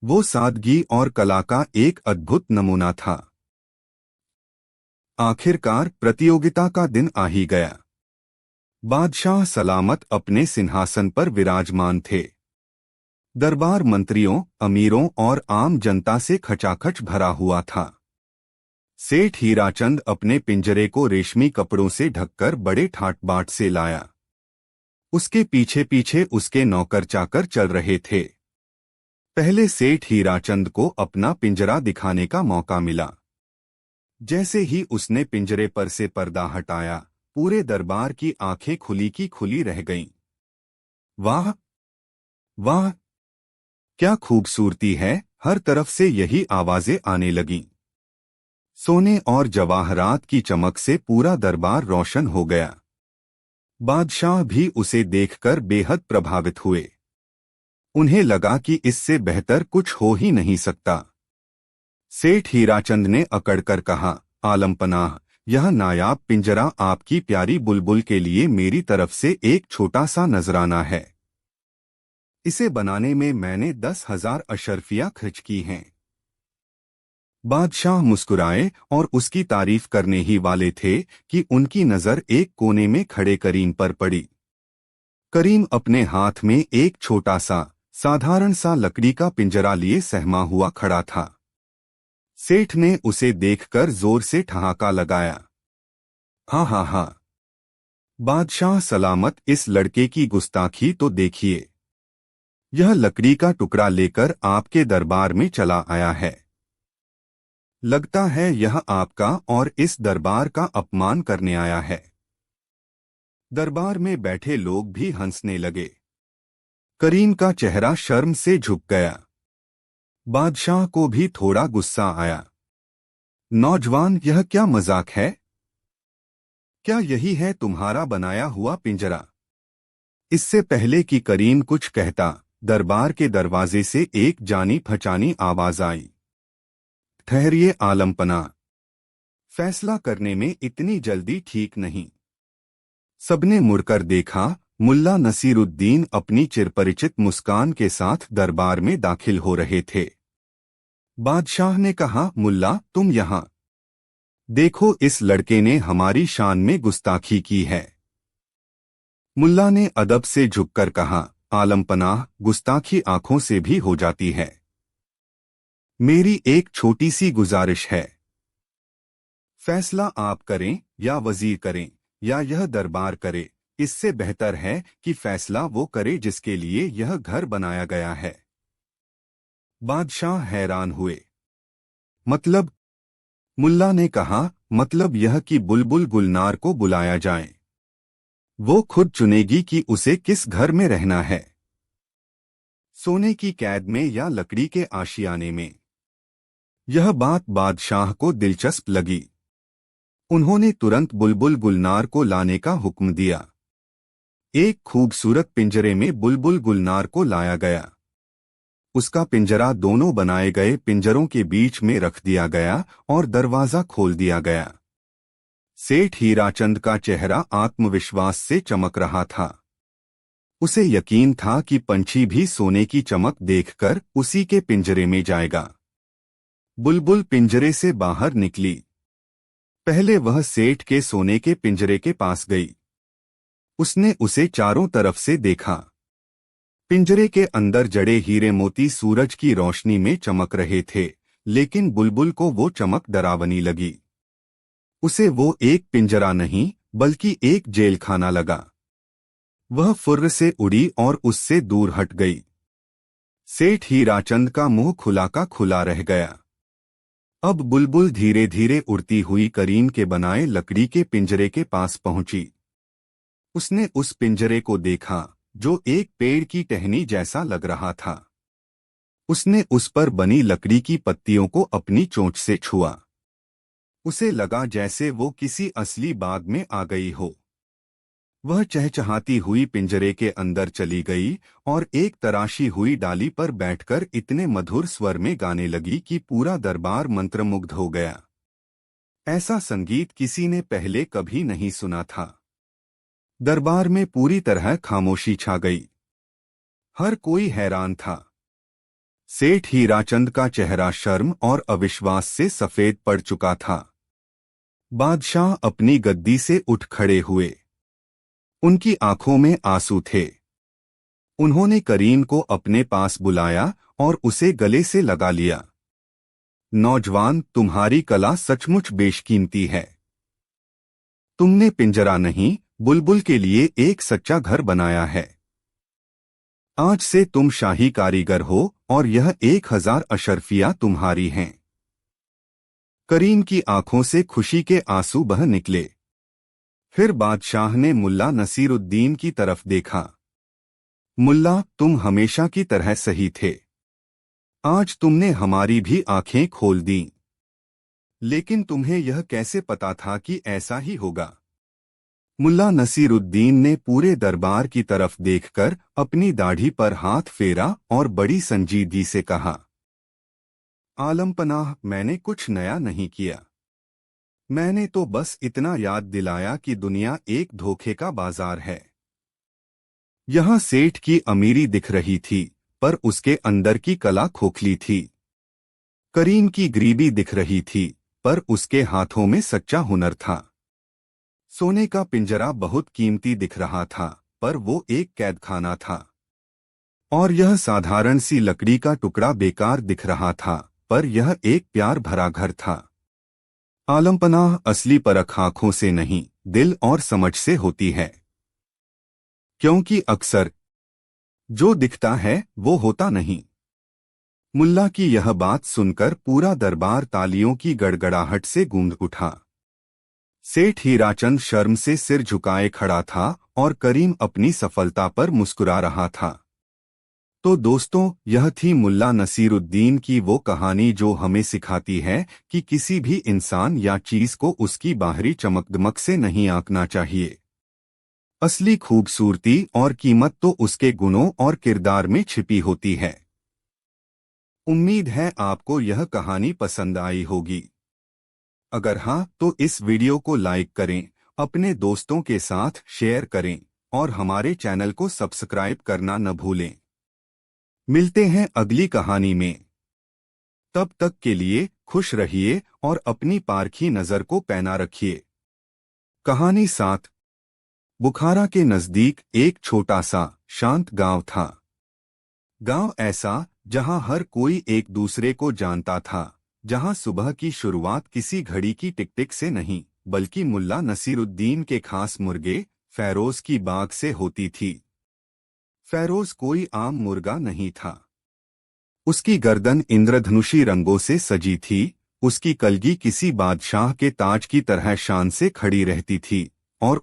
[SPEAKER 1] वो सादगी और कला का एक अद्भुत नमूना था। आखिरकार प्रतियोगिता का दिन आ ही गया। बादशाह सलामत अपने सिंहासन पर विराजमान थे। दरबार मंत्रियों, अमीरों और आम जनता से खचाखच भरा हुआ था। सेठ हीराचंद अपने पिंजरे को रेशमी कपड़ों से ढककर बड़े ठाट बाट से लाया। उसके पीछे पीछे उसके नौकर चाकर चल रहे थे। पहले सेठ हीराचंद को अपना पिंजरा दिखाने का मौका मिला। जैसे ही उसने पिंजरे पर से पर्दा हटाया, पूरे दरबार की आंखें खुली की खुली रह गईं। वाह वाह, क्या खूबसूरती है! हर तरफ से यही आवाजें आने लगीं। सोने और जवाहरात की चमक से पूरा दरबार रोशन हो गया। बादशाह भी उसे देखकर बेहद प्रभावित हुए। उन्हें लगा कि इससे बेहतर कुछ हो ही नहीं सकता। सेठ हीराचंद ने अकड़कर कहा, आलमपनाह, यह नायाब पिंजरा आपकी प्यारी बुलबुल के लिए मेरी तरफ से एक छोटा सा नजराना है। इसे बनाने में मैंने 10,000 अशर्फियां खर्च की हैं। बादशाह मुस्कुराए और उसकी तारीफ करने ही वाले थे कि उनकी नजर एक कोने में खड़े करीम पर पड़ी। करीम अपने हाथ में एक छोटा सा साधारण सा लकड़ी का पिंजरा लिए सहमा हुआ खड़ा था। सेठ ने उसे देखकर जोर से ठहाका लगाया। हाँ हाँ हाँ, बादशाह सलामत, इस लड़के की गुस्ताखी तो देखिए। यह लकड़ी का टुकड़ा लेकर आपके दरबार में चला आया है। लगता है यह आपका और इस दरबार का अपमान करने आया है। दरबार में बैठे लोग भी हंसने लगे। करीम का चेहरा शर्म से झुक गया। बादशाह को भी थोड़ा गुस्सा आया। नौजवान, यह क्या मजाक है? क्या यही है तुम्हारा बनाया हुआ पिंजरा? इससे पहले कि करीम कुछ कहता, दरबार के दरवाजे से एक जानी पहचानी आवाज आई। ठहरिए आलमपना, फैसला करने में इतनी जल्दी ठीक नहीं। सबने मुड़कर देखा। मुल्ला नसीरुद्दीन अपनी चिरपरिचित मुस्कान के साथ दरबार में दाखिल हो रहे थे। बादशाह ने कहा, मुल्ला, तुम यहां देखो, इस लड़के ने हमारी शान में गुस्ताखी की है। मुल्ला ने अदब से झुककर कहा, आलमपनाह, गुस्ताखी आंखों से भी हो जाती है। मेरी एक छोटी सी गुजारिश है। फैसला आप करें या वजीर करें या यह दरबार करे, इससे बेहतर है कि फैसला वो करे जिसके लिए यह घर बनाया गया है। बादशाह हैरान हुए। मतलब? मुल्ला ने कहा, मतलब यह कि बुलबुल गुलनार को बुलाया जाए। वो खुद चुनेगी कि उसे किस घर में रहना है, सोने की कैद में या लकड़ी के आशियाने में। यह बात बादशाह को दिलचस्प लगी। उन्होंने तुरंत बुलबुल गुलनार को लाने का हुक्म दिया। एक खूबसूरत पिंजरे में बुलबुल गुलनार को लाया गया। उसका पिंजरा दोनों बनाए गए पिंजरों के बीच में रख दिया गया और दरवाजा खोल दिया गया। सेठ हीराचंद का चेहरा आत्मविश्वास से चमक रहा था। उसे यकीन था कि पंछी भी सोने की चमक देखकर उसी के पिंजरे में जाएगा। बुलबुल पिंजरे से बाहर निकली। पहले वह सेठ के सोने के पिंजरे के पास गई। उसने उसे चारों तरफ से देखा। पिंजरे के अंदर जड़े हीरे मोती सूरज की रोशनी में चमक रहे थे, लेकिन बुलबुल को वो चमक डरावनी लगी। उसे वो एक पिंजरा नहीं बल्कि एक जेलखाना लगा। वह फुर्र से उड़ी और उससे दूर हट गई। सेठ हीराचंद का मुंह खुला का खुला रह गया। अब बुलबुल धीरे धीरे उड़ती हुई करीम के बनाए लकड़ी के पिंजरे के पास पहुंची। उसने उस पिंजरे को देखा जो एक पेड़ की टहनी जैसा लग रहा था। उसने उस पर बनी लकड़ी की पत्तियों को अपनी चोंच से छुआ। उसे लगा जैसे वो किसी असली बाग में आ गई हो। वह चहचहाती हुई पिंजरे के अंदर चली गई और एक तराशी हुई डाली पर बैठकर इतने मधुर स्वर में गाने लगी कि पूरा दरबार मंत्रमुग्ध हो गया। ऐसा संगीत किसी ने पहले कभी नहीं सुना था। दरबार में पूरी तरह खामोशी छा गई। हर कोई हैरान था। सेठ हीराचंद का चेहरा शर्म और अविश्वास से सफेद पड़ चुका था। बादशाह अपनी गद्दी से उठ खड़े हुए। उनकी आंखों में आंसू थे। उन्होंने करीम को अपने पास बुलाया और उसे गले से लगा लिया। नौजवान, तुम्हारी कला सचमुच बेशकीमती है। तुमने पिंजरा नहीं, बुलबुल के लिए एक सच्चा घर बनाया है। आज से तुम शाही कारीगर हो और यह 1000 अशर्फियां तुम्हारी हैं। करीम की आंखों से खुशी के आंसू बह निकले। फिर बादशाह ने मुल्ला नसीरुद्दीन की तरफ देखा। मुल्ला, तुम हमेशा की तरह सही थे। आज तुमने हमारी भी आंखें खोल दी। लेकिन तुम्हें यह कैसे पता था कि ऐसा ही होगा? मुल्ला नसीरुद्दीन ने पूरे दरबार की तरफ देखकर अपनी दाढ़ी पर हाथ फेरा और बड़ी संजीदगी से कहा, आलमपनाह, मैंने कुछ नया नहीं किया। मैंने तो बस इतना याद दिलाया कि दुनिया एक धोखे का बाजार है। यहाँ सेठ की अमीरी दिख रही थी, पर उसके अंदर की कला खोखली थी। करीम की गरीबी दिख रही थी, पर उसके हाथों में सच्चा हुनर था। सोने का पिंजरा बहुत कीमती दिख रहा था, पर वो एक कैदखाना था। और यह साधारण सी लकड़ी का टुकड़ा बेकार दिख रहा था, पर यह एक प्यार भरा घर था। आलमपनाह, असली परख आंखों से नहीं, दिल और समझ से होती है। क्योंकि अक्सर जो दिखता है वो होता नहीं। मुल्ला की यह बात सुनकर पूरा दरबार तालियों की गड़गड़ाहट से गूंज उठा। सेठ हीराचंद शर्म से सिर झुकाए खड़ा था और करीम अपनी सफलता पर मुस्कुरा रहा था। तो दोस्तों, यह थी मुल्ला नसीरुद्दीन की वो कहानी जो हमें सिखाती है कि किसी भी इंसान या चीज को उसकी बाहरी चमकदमक से नहीं आंकना चाहिए। असली खूबसूरती और कीमत तो उसके गुणों और किरदार में छिपी होती है। उम्मीद है आपको यह कहानी पसंद आई होगी। अगर हाँ, तो इस वीडियो को लाइक करें, अपने दोस्तों के साथ शेयर करें और हमारे चैनल को सब्सक्राइब करना न भूलें। मिलते हैं अगली कहानी में। तब तक के लिए खुश रहिए और अपनी पारखी नजर को पैना रखिए। कहानी 7। बुखारा के नजदीक एक छोटा सा शांत गांव था। गांव ऐसा जहां हर कोई एक दूसरे को जानता था, जहां सुबह की शुरुआत किसी घड़ी की टिक-टिक से नहीं, बल्कि मुल्ला नसीरुद्दीन के खास मुर्गे फैरोज की बाग से होती थी। फैरोज कोई आम मुर्गा नहीं था। उसकी गर्दन इंद्रधनुषी रंगों से सजी थी, उसकी कलगी किसी बादशाह के ताज की तरह शान से खड़ी रहती थी, और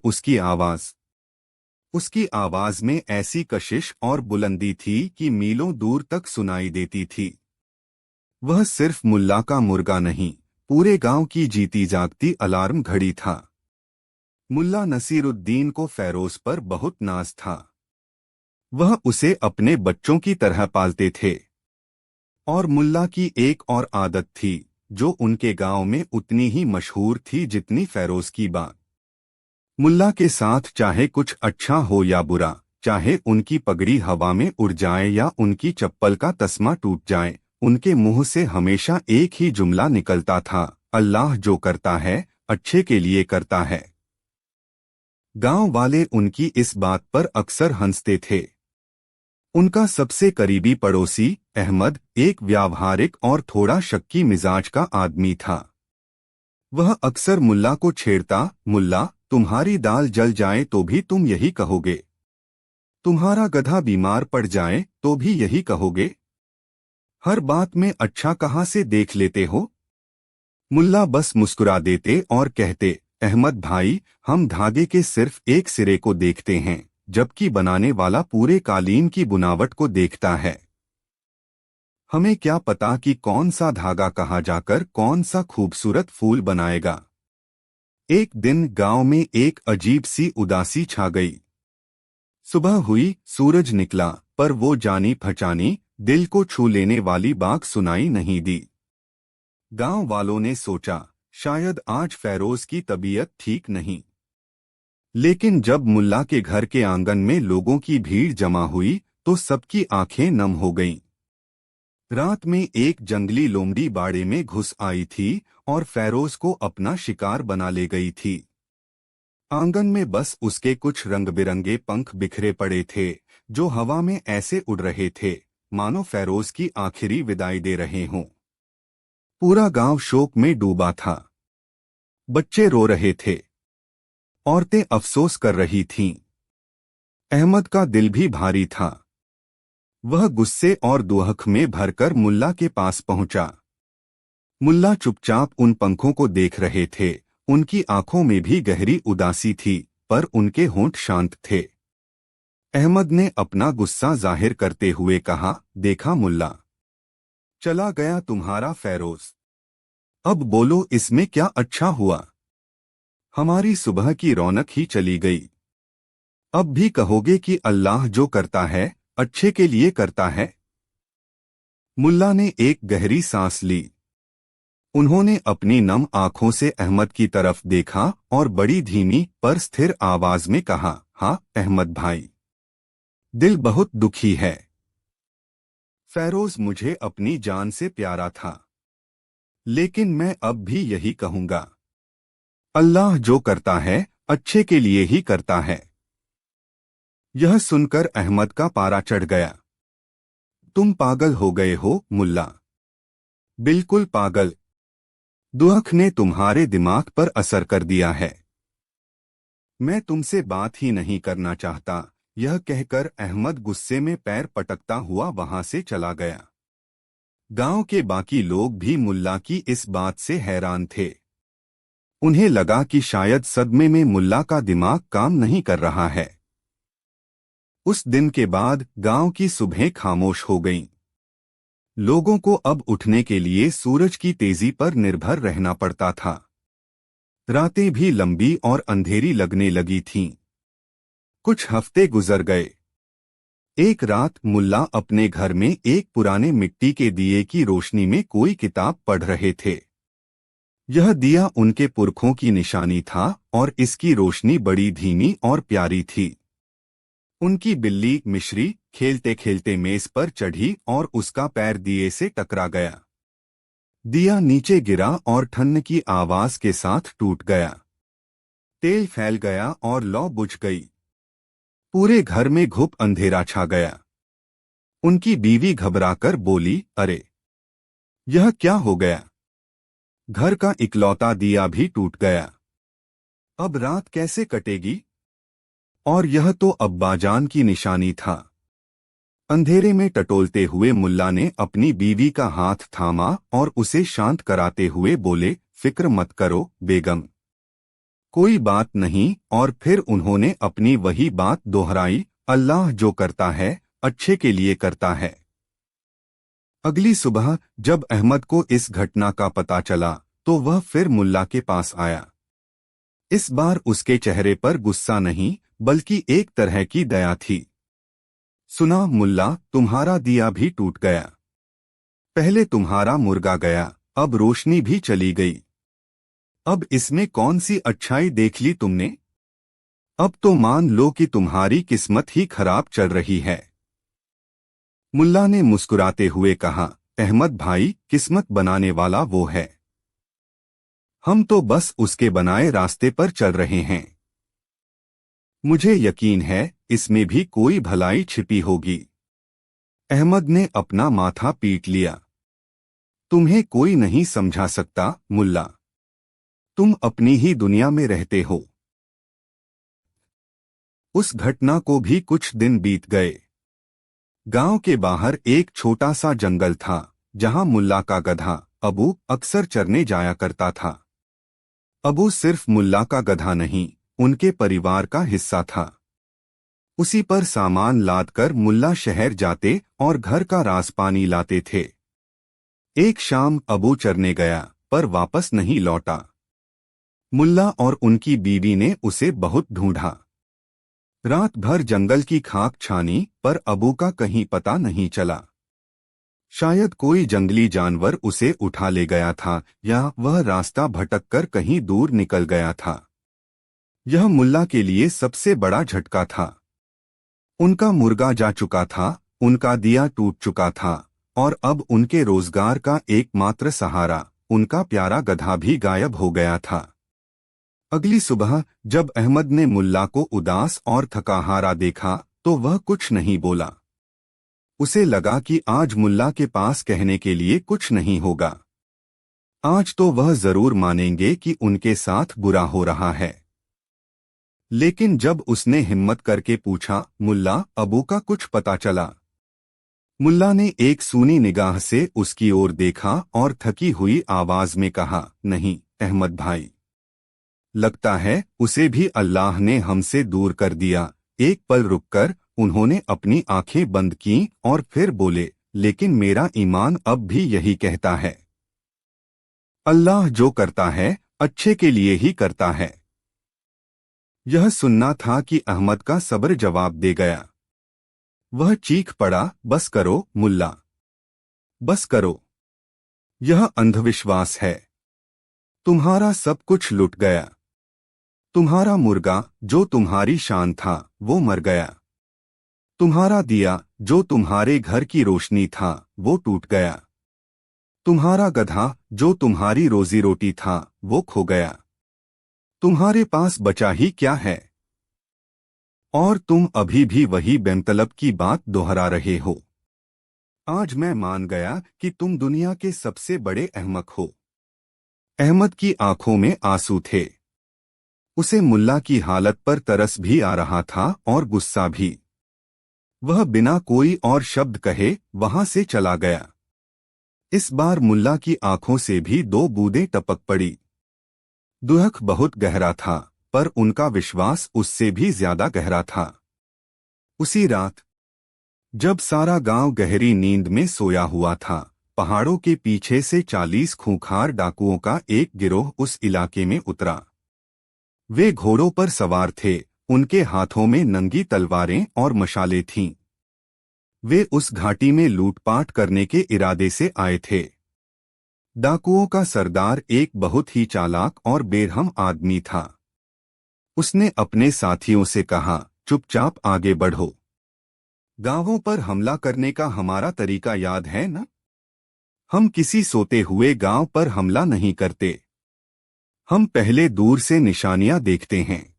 [SPEAKER 1] उसकी आवाज में ऐसी कशिश और बुलंदी थी कि मीलों दूर तक सुनाई देती थी। वह सिर्फ मुल्ला का मुर्गा नहीं, पूरे गांव की जीती जागती अलार्म घड़ी था। मुल्ला नसीरुद्दीन को फैरोज पर बहुत नाज था। वह उसे अपने बच्चों की तरह पालते थे। और मुल्ला की एक और आदत थी, जो उनके गांव में उतनी ही मशहूर थी जितनी फैरोज की बात। मुल्ला के साथ चाहे कुछ अच्छा हो या बुरा, चाहे उनकी पगड़ी हवा में उड़ जाए या उनकी चप्पल का तस्मा टूट जाए, उनके मुंह से हमेशा एक ही जुमला निकलता था, अल्लाह जो करता है अच्छे के लिए करता है। गांव वाले उनकी इस बात पर अक्सर हंसते थे। उनका सबसे करीबी पड़ोसी अहमद एक व्यावहारिक और थोड़ा शक्की मिजाज का आदमी था। वह अक्सर मुल्ला को छेड़ता, मुल्ला, तुम्हारी दाल जल जाए तो भी तुम यही कहोगे, तुम्हारा गधा बीमार पड़ जाए तो भी यही कहोगे, हर बात में अच्छा कहाँ से देख लेते हो। मुल्ला बस मुस्कुरा देते और कहते, अहमद भाई, हम धागे के सिर्फ एक सिरे को देखते हैं, जबकि बनाने वाला पूरे कालीन की बुनावट को देखता है। हमें क्या पता कि कौन सा धागा कहाँ जाकर कौन सा खूबसूरत फूल बनाएगा। एक दिन गांव में एक अजीब सी उदासी छा गई। सुबह हुई, सूरज निकला, पर वो जानी पहचानी, दिल को छू लेने वाली बात सुनाई नहीं दी। गांव वालों ने सोचा, शायद आज फैरोज की तबीयत ठीक नहीं। लेकिन जब मुल्ला के घर के आंगन में लोगों की भीड़ जमा हुई, तो सबकी आंखें नम हो गईं। रात में एक जंगली लोमड़ी बाड़े में घुस आई थी और फैरोज को अपना शिकार बना ले गई थी। आंगन में बस उसके कुछ रंग बिरंगे पंख बिखरे पड़े थे, जो हवा में ऐसे उड़ रहे थे मानो फैरोज की आखिरी विदाई दे रहे हों। पूरा गांव शोक में डूबा था। बच्चे रो रहे थे, औरतें अफसोस कर रही थीं। अहमद का दिल भी भारी था। वह गुस्से और दुहक में भरकर मुल्ला के पास पहुंचा। मुल्ला चुपचाप उन पंखों को देख रहे थे। उनकी आंखों में भी गहरी उदासी थी, पर उनके होंठ शांत थे। अहमद ने अपना गुस्सा जाहिर करते हुए कहा, देखा मुल्ला, चला गया तुम्हारा फैरोज। अब बोलो, इसमें क्या अच्छा हुआ? हमारी सुबह की रौनक ही चली गई। अब भी कहोगे कि अल्लाह जो करता है अच्छे के लिए करता है? मुल्ला ने एक गहरी सांस ली। उन्होंने अपनी नम आंखों से अहमद की तरफ देखा और बड़ी धीमी पर स्थिर आवाज में कहा, हाँ अहमद भाई, दिल बहुत दुखी है। फैरोज मुझे अपनी जान से प्यारा था, लेकिन मैं अब भी यही कहूंगा, अल्लाह जो करता है अच्छे के लिए ही करता है। यह सुनकर अहमद का पारा चढ़ गया। तुम पागल हो गए हो मुल्ला। बिल्कुल पागल। दुख ने तुम्हारे दिमाग पर असर कर दिया है। मैं तुमसे बात ही नहीं करना चाहता। यह कहकर अहमद गुस्से में पैर पटकता हुआ वहां से चला गया। गांव के बाकी लोग भी मुल्ला की इस बात से हैरान थे। उन्हें लगा कि शायद सदमे में मुल्ला का दिमाग काम नहीं कर रहा है। उस दिन के बाद गांव की सुबहें खामोश हो गईं। लोगों को अब उठने के लिए सूरज की तेजी पर निर्भर रहना पड़ता था। रातें भी लंबी और अंधेरी लगने लगी थीं। कुछ हफ्ते गुजर गए। एक रात मुल्ला अपने घर में एक पुराने मिट्टी के दिए की रोशनी में कोई किताब पढ़ रहे थे। यह दिया उनके पुरखों की निशानी था और इसकी रोशनी बड़ी धीमी और प्यारी थी। उनकी बिल्ली मिश्री खेलते खेलते मेज पर चढ़ी और उसका पैर दिए से टकरा गया। दिया नीचे गिरा और ठन्न की आवाज के साथ टूट गया। तेल फैल गया और लौ बुझ गई। पूरे घर में घुप अंधेरा छा गया। उनकी बीवी घबराकर बोली, अरे यह क्या हो गया? घर का इकलौता दिया भी टूट गया। अब रात कैसे कटेगी? और यह तो अब्बाजान की निशानी था। अंधेरे में टटोलते हुए मुल्ला ने अपनी बीवी का हाथ थामा और उसे शांत कराते हुए बोले, फिक्र मत करो बेगम, कोई बात नहीं। और फिर उन्होंने अपनी वही बात दोहराई, अल्लाह जो करता है अच्छे के लिए करता है। अगली सुबह जब अहमद को इस घटना का पता चला तो वह फिर मुल्ला के पास आया। इस बार उसके चेहरे पर गुस्सा नहीं बल्कि एक तरह की दया थी। सुना मुल्ला, तुम्हारा दिया भी टूट गया। पहले तुम्हारा मुर्गा गया, अब रोशनी भी चली गई। अब इसमें कौन सी अच्छाई देख ली तुमने? अब तो मान लो कि तुम्हारी किस्मत ही खराब चल रही है। मुल्ला ने मुस्कुराते हुए कहा, अहमद भाई, किस्मत बनाने वाला वो है। हम तो बस उसके बनाए रास्ते पर चल रहे हैं। मुझे यकीन है इसमें भी कोई भलाई छिपी होगी। अहमद ने अपना माथा पीट लिया। तुम्हें कोई नहीं समझा सकता मुल्ला। तुम अपनी ही दुनिया में रहते हो। उस घटना को भी कुछ दिन बीत गए। गांव के बाहर एक छोटा सा जंगल था जहां मुल्ला का गधा अबू अक्सर चरने जाया करता था। अबू सिर्फ मुल्ला का गधा नहीं, उनके परिवार का हिस्सा था। उसी पर सामान लादकर मुल्ला शहर जाते और घर का रास पानी लाते थे। एक शाम अबू चरने गया पर वापस नहीं लौटा। मुल्ला और उनकी बीवी ने उसे बहुत ढूंढा। रात भर जंगल की खाक छानी पर अबू का कहीं पता नहीं चला। शायद कोई जंगली जानवर उसे उठा ले गया था या वह रास्ता भटककर कहीं दूर निकल गया था। यह मुल्ला के लिए सबसे बड़ा झटका था। उनका मुर्गा जा चुका था, उनका दिया टूट चुका था और अब उनके रोजगार का एकमात्र सहारा, उनका प्यारा गधा भी गायब हो गया था। अगली सुबह जब अहमद ने मुल्ला को उदास और थकाहारा देखा तो वह कुछ नहीं बोला। उसे लगा कि आज मुल्ला के पास कहने के लिए कुछ नहीं होगा। आज तो वह जरूर मानेंगे कि उनके साथ बुरा हो रहा है। लेकिन जब उसने हिम्मत करके पूछा, मुल्ला अबू का कुछ पता चला? मुल्ला ने एक सूनी निगाह से उसकी ओर देखा और थकी हुई आवाज में कहा, नहीं अहमद भाई, लगता है उसे भी अल्लाह ने हमसे दूर कर दिया। एक पल रुककर उन्होंने अपनी आंखें बंद कीं और फिर बोले, लेकिन मेरा ईमान अब भी यही कहता है, अल्लाह जो करता है अच्छे के लिए ही करता है। यह सुनना था कि अहमद का सब्र जवाब दे गया। वह चीख पड़ा, बस करो मुल्ला, बस करो, यह अंधविश्वास है। तुम्हारा सब कुछ लुट गया। तुम्हारा मुर्गा जो तुम्हारी शान था वो मर गया। तुम्हारा दिया जो तुम्हारे घर की रोशनी था वो टूट गया। तुम्हारा गधा जो तुम्हारी रोजी रोटी था वो खो गया। तुम्हारे पास बचा ही क्या है? और तुम अभी भी वही बेमतलब की बात दोहरा रहे हो। आज मैं मान गया कि तुम दुनिया के सबसे बड़े अहमक हो। अहमद की आंखों में आंसू थे। उसे मुल्ला की हालत पर तरस भी आ रहा था और गुस्सा भी। वह बिना कोई और शब्द कहे वहां से चला गया। इस बार मुल्ला की आंखों से भी दो बूंदें टपक पड़ी। दुख बहुत गहरा था, पर उनका विश्वास उससे भी ज्यादा गहरा था। उसी रात जब सारा गांव गहरी नींद में सोया हुआ था, पहाड़ों के पीछे से 40 खूंखार डाकुओं का एक गिरोह उस इलाके में उतरा। वे घोड़ों पर सवार थे, उनके हाथों में नंगी तलवारें और मशालें थीं। वे उस घाटी में लूटपाट करने के इरादे से आए थे। डाकुओं का सरदार एक बहुत ही चालाक और बेरहम आदमी था। उसने अपने साथियों से कहा, चुपचाप आगे बढ़ो। गांवों पर हमला करने का हमारा तरीका याद है न? हम किसी सोते हुए गांव पर हमला नहीं करते। हम पहले दूर से निशानियां देखते हैं।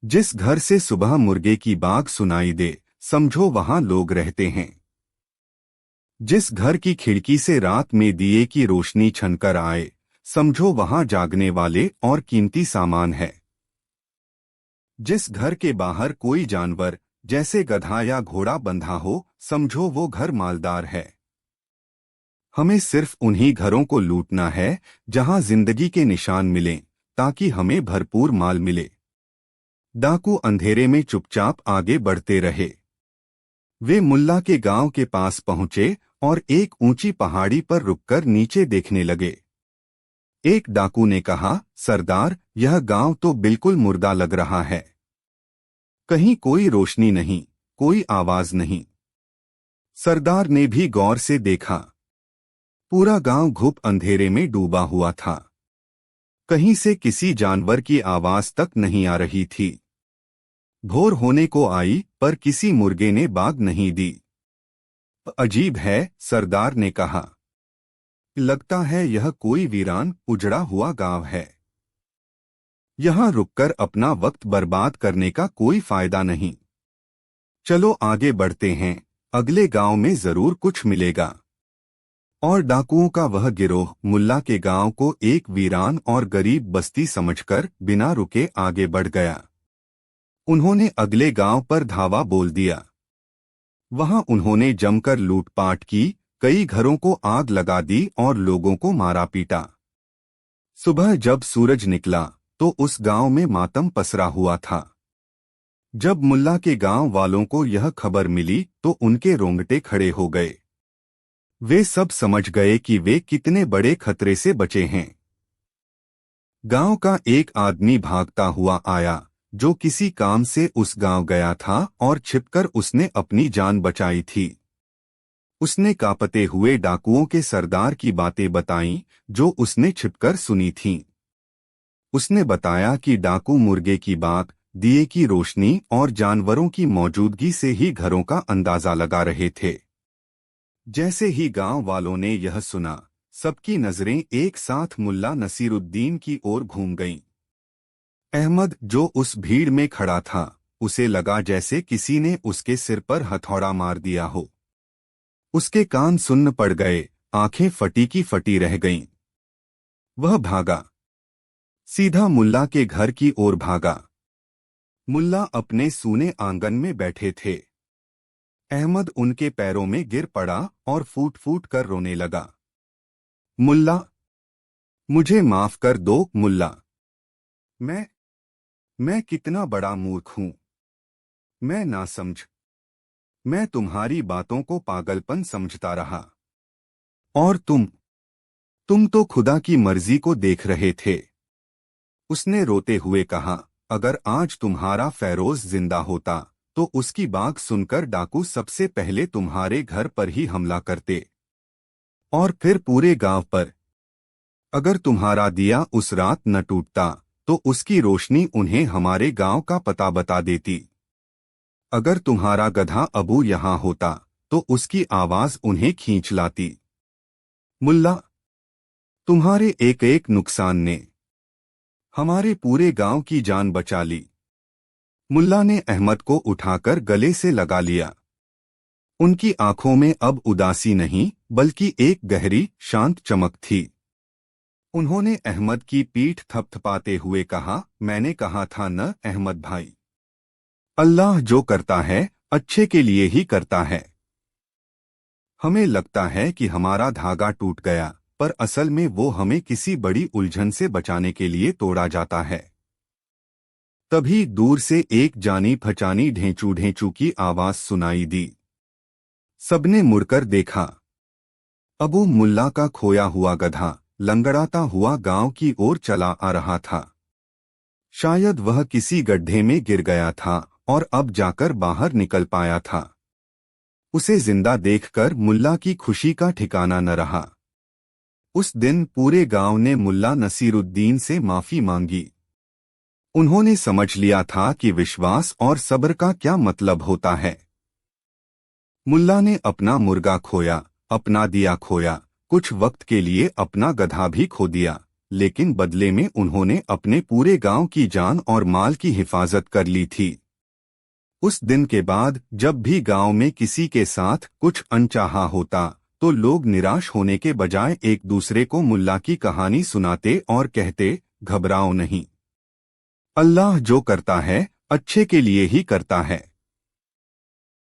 [SPEAKER 1] जिस घर से सुबह मुर्गे की बाग सुनाई दे, समझो वहां लोग रहते हैं। जिस घर की खिड़की से रात में दिए की रोशनी छनकर आए, समझो वहां जागने वाले और कीमती सामान है। जिस घर के बाहर कोई जानवर जैसे गधा या घोड़ा बंधा हो, समझो वो घर मालदार है। हमें सिर्फ उन्हीं घरों को लूटना है जहां जिंदगी के निशान मिलें, ताकि हमें भरपूर माल मिले। डाकू अंधेरे में चुपचाप आगे बढ़ते रहे। वे मुल्ला के गांव के पास पहुंचे और एक ऊंची पहाड़ी पर रुककर नीचे देखने लगे। एक डाकू ने कहा, सरदार, यह गांव तो बिल्कुल मुर्दा लग रहा है। कहीं कोई रोशनी नहीं, कोई आवाज नहीं। सरदार ने भी गौर से देखा। पूरा गांव घुप अंधेरे में डूबा हुआ था। कहीं से किसी जानवर की आवाज तक नहीं आ रही थी। भोर होने को आई, पर किसी मुर्गे ने बाग नहीं दी। अजीब है, सरदार ने कहा। लगता है यह कोई वीरान उजड़ा हुआ गांव है। यहां रुककर अपना वक्त बर्बाद करने का कोई फायदा नहीं। चलो आगे बढ़ते हैं, अगले गांव में जरूर कुछ मिलेगा। और डाकुओं का वह गिरोह मुल्ला के गांव को एक वीरान और गरीब बस्ती समझकर बिना रुके आगे बढ़ गया। उन्होंने अगले गांव पर धावा बोल दिया। वहां उन्होंने जमकर लूटपाट की, कई घरों को आग लगा दी और लोगों को मारा पीटा। सुबह जब सूरज निकला तो उस गांव में मातम पसरा हुआ था। जब मुल्ला के गांव वालों को यह खबर मिली तो उनके रोंगटे खड़े हो गए। वे सब समझ गए कि वे कितने बड़े खतरे से बचे हैं। गांव का एक आदमी भागता हुआ आया, जो किसी काम से उस गांव गया था और छिपकर उसने अपनी जान बचाई थी। उसने कांपते हुए डाकुओं के सरदार की बातें बताईं, जो उसने छिपकर सुनी थीं। उसने बताया कि डाकू मुर्गे की बाग, दिए की रोशनी और जानवरों की मौजूदगी से ही घरों का अंदाजा लगा रहे थे। जैसे ही गांव वालों ने यह सुना, सबकी नजरें एक साथ मुल्ला नसीरुद्दीन की ओर घूम गईं। अहमद, जो उस भीड़ में खड़ा था, उसे लगा जैसे किसी ने उसके सिर पर हथौड़ा मार दिया हो। उसके कान सुन्न पड़ गए, आंखें फटी की फटी रह गईं। वह भागा, सीधा मुल्ला के घर की ओर भागा। मुल्ला अपने सूने आंगन में बैठे थे। अहमद उनके पैरों में गिर पड़ा और फूट फूट कर रोने लगा। मुल्ला, मुझे माफ कर दो मुल्ला। मैं कितना बड़ा मूर्ख हूं। मैं नासमझ। मैं तुम्हारी बातों को पागलपन समझता रहा। और तुम तो खुदा की मर्जी को देख रहे थे। उसने रोते हुए कहा, अगर आज तुम्हारा फैरोज जिंदा होता तो उसकी बात सुनकर डाकू सबसे पहले तुम्हारे घर पर ही हमला करते और फिर पूरे गांव पर। अगर तुम्हारा दिया उस रात न टूटता तो उसकी रोशनी उन्हें हमारे गांव का पता बता देती। अगर तुम्हारा गधा अबू यहां होता तो उसकी आवाज उन्हें खींच लाती। मुल्ला, तुम्हारे एक एक नुकसान ने हमारे पूरे गांव की जान बचा ली। मुल्ला ने अहमद को उठाकर गले से लगा लिया। उनकी आंखों में अब उदासी नहीं बल्कि एक गहरी शांत चमक थी। उन्होंने अहमद की पीठ थपथपाते हुए कहा, मैंने कहा था न अहमद भाई, अल्लाह जो करता है अच्छे के लिए ही करता है। हमें लगता है कि हमारा धागा टूट गया, पर असल में वो हमें किसी बड़ी उलझन से बचाने के लिए तोड़ा जाता है। तभी दूर से एक जानी पहचानी ढेंचू ढेंचू की आवाज सुनाई दी। सबने मुड़कर देखा। अबू मुल्ला का खोया हुआ गधा लंगड़ाता हुआ गांव की ओर चला आ रहा था। शायद वह किसी गड्ढे में गिर गया था और अब जाकर बाहर निकल पाया था। उसे जिंदा देखकर मुल्ला की खुशी का ठिकाना न रहा। उस दिन पूरे गांव ने मुल्ला नसीरुद्दीन से माफी मांगी। उन्होंने समझ लिया था कि विश्वास और सब्र का क्या मतलब होता है। मुल्ला ने अपना मुर्गा खोया, अपना दिया खोया, कुछ वक्त के लिए अपना गधा भी खो दिया, लेकिन बदले में उन्होंने अपने पूरे गांव की जान और माल की हिफाजत कर ली थी। उस दिन के बाद जब भी गांव में किसी के साथ कुछ अनचाहा होता तो लोग निराश होने के बजाय एक दूसरे को मुल्ला की कहानी सुनाते और कहते, घबराओ नहीं, अल्लाह जो करता है अच्छे के लिए ही करता है।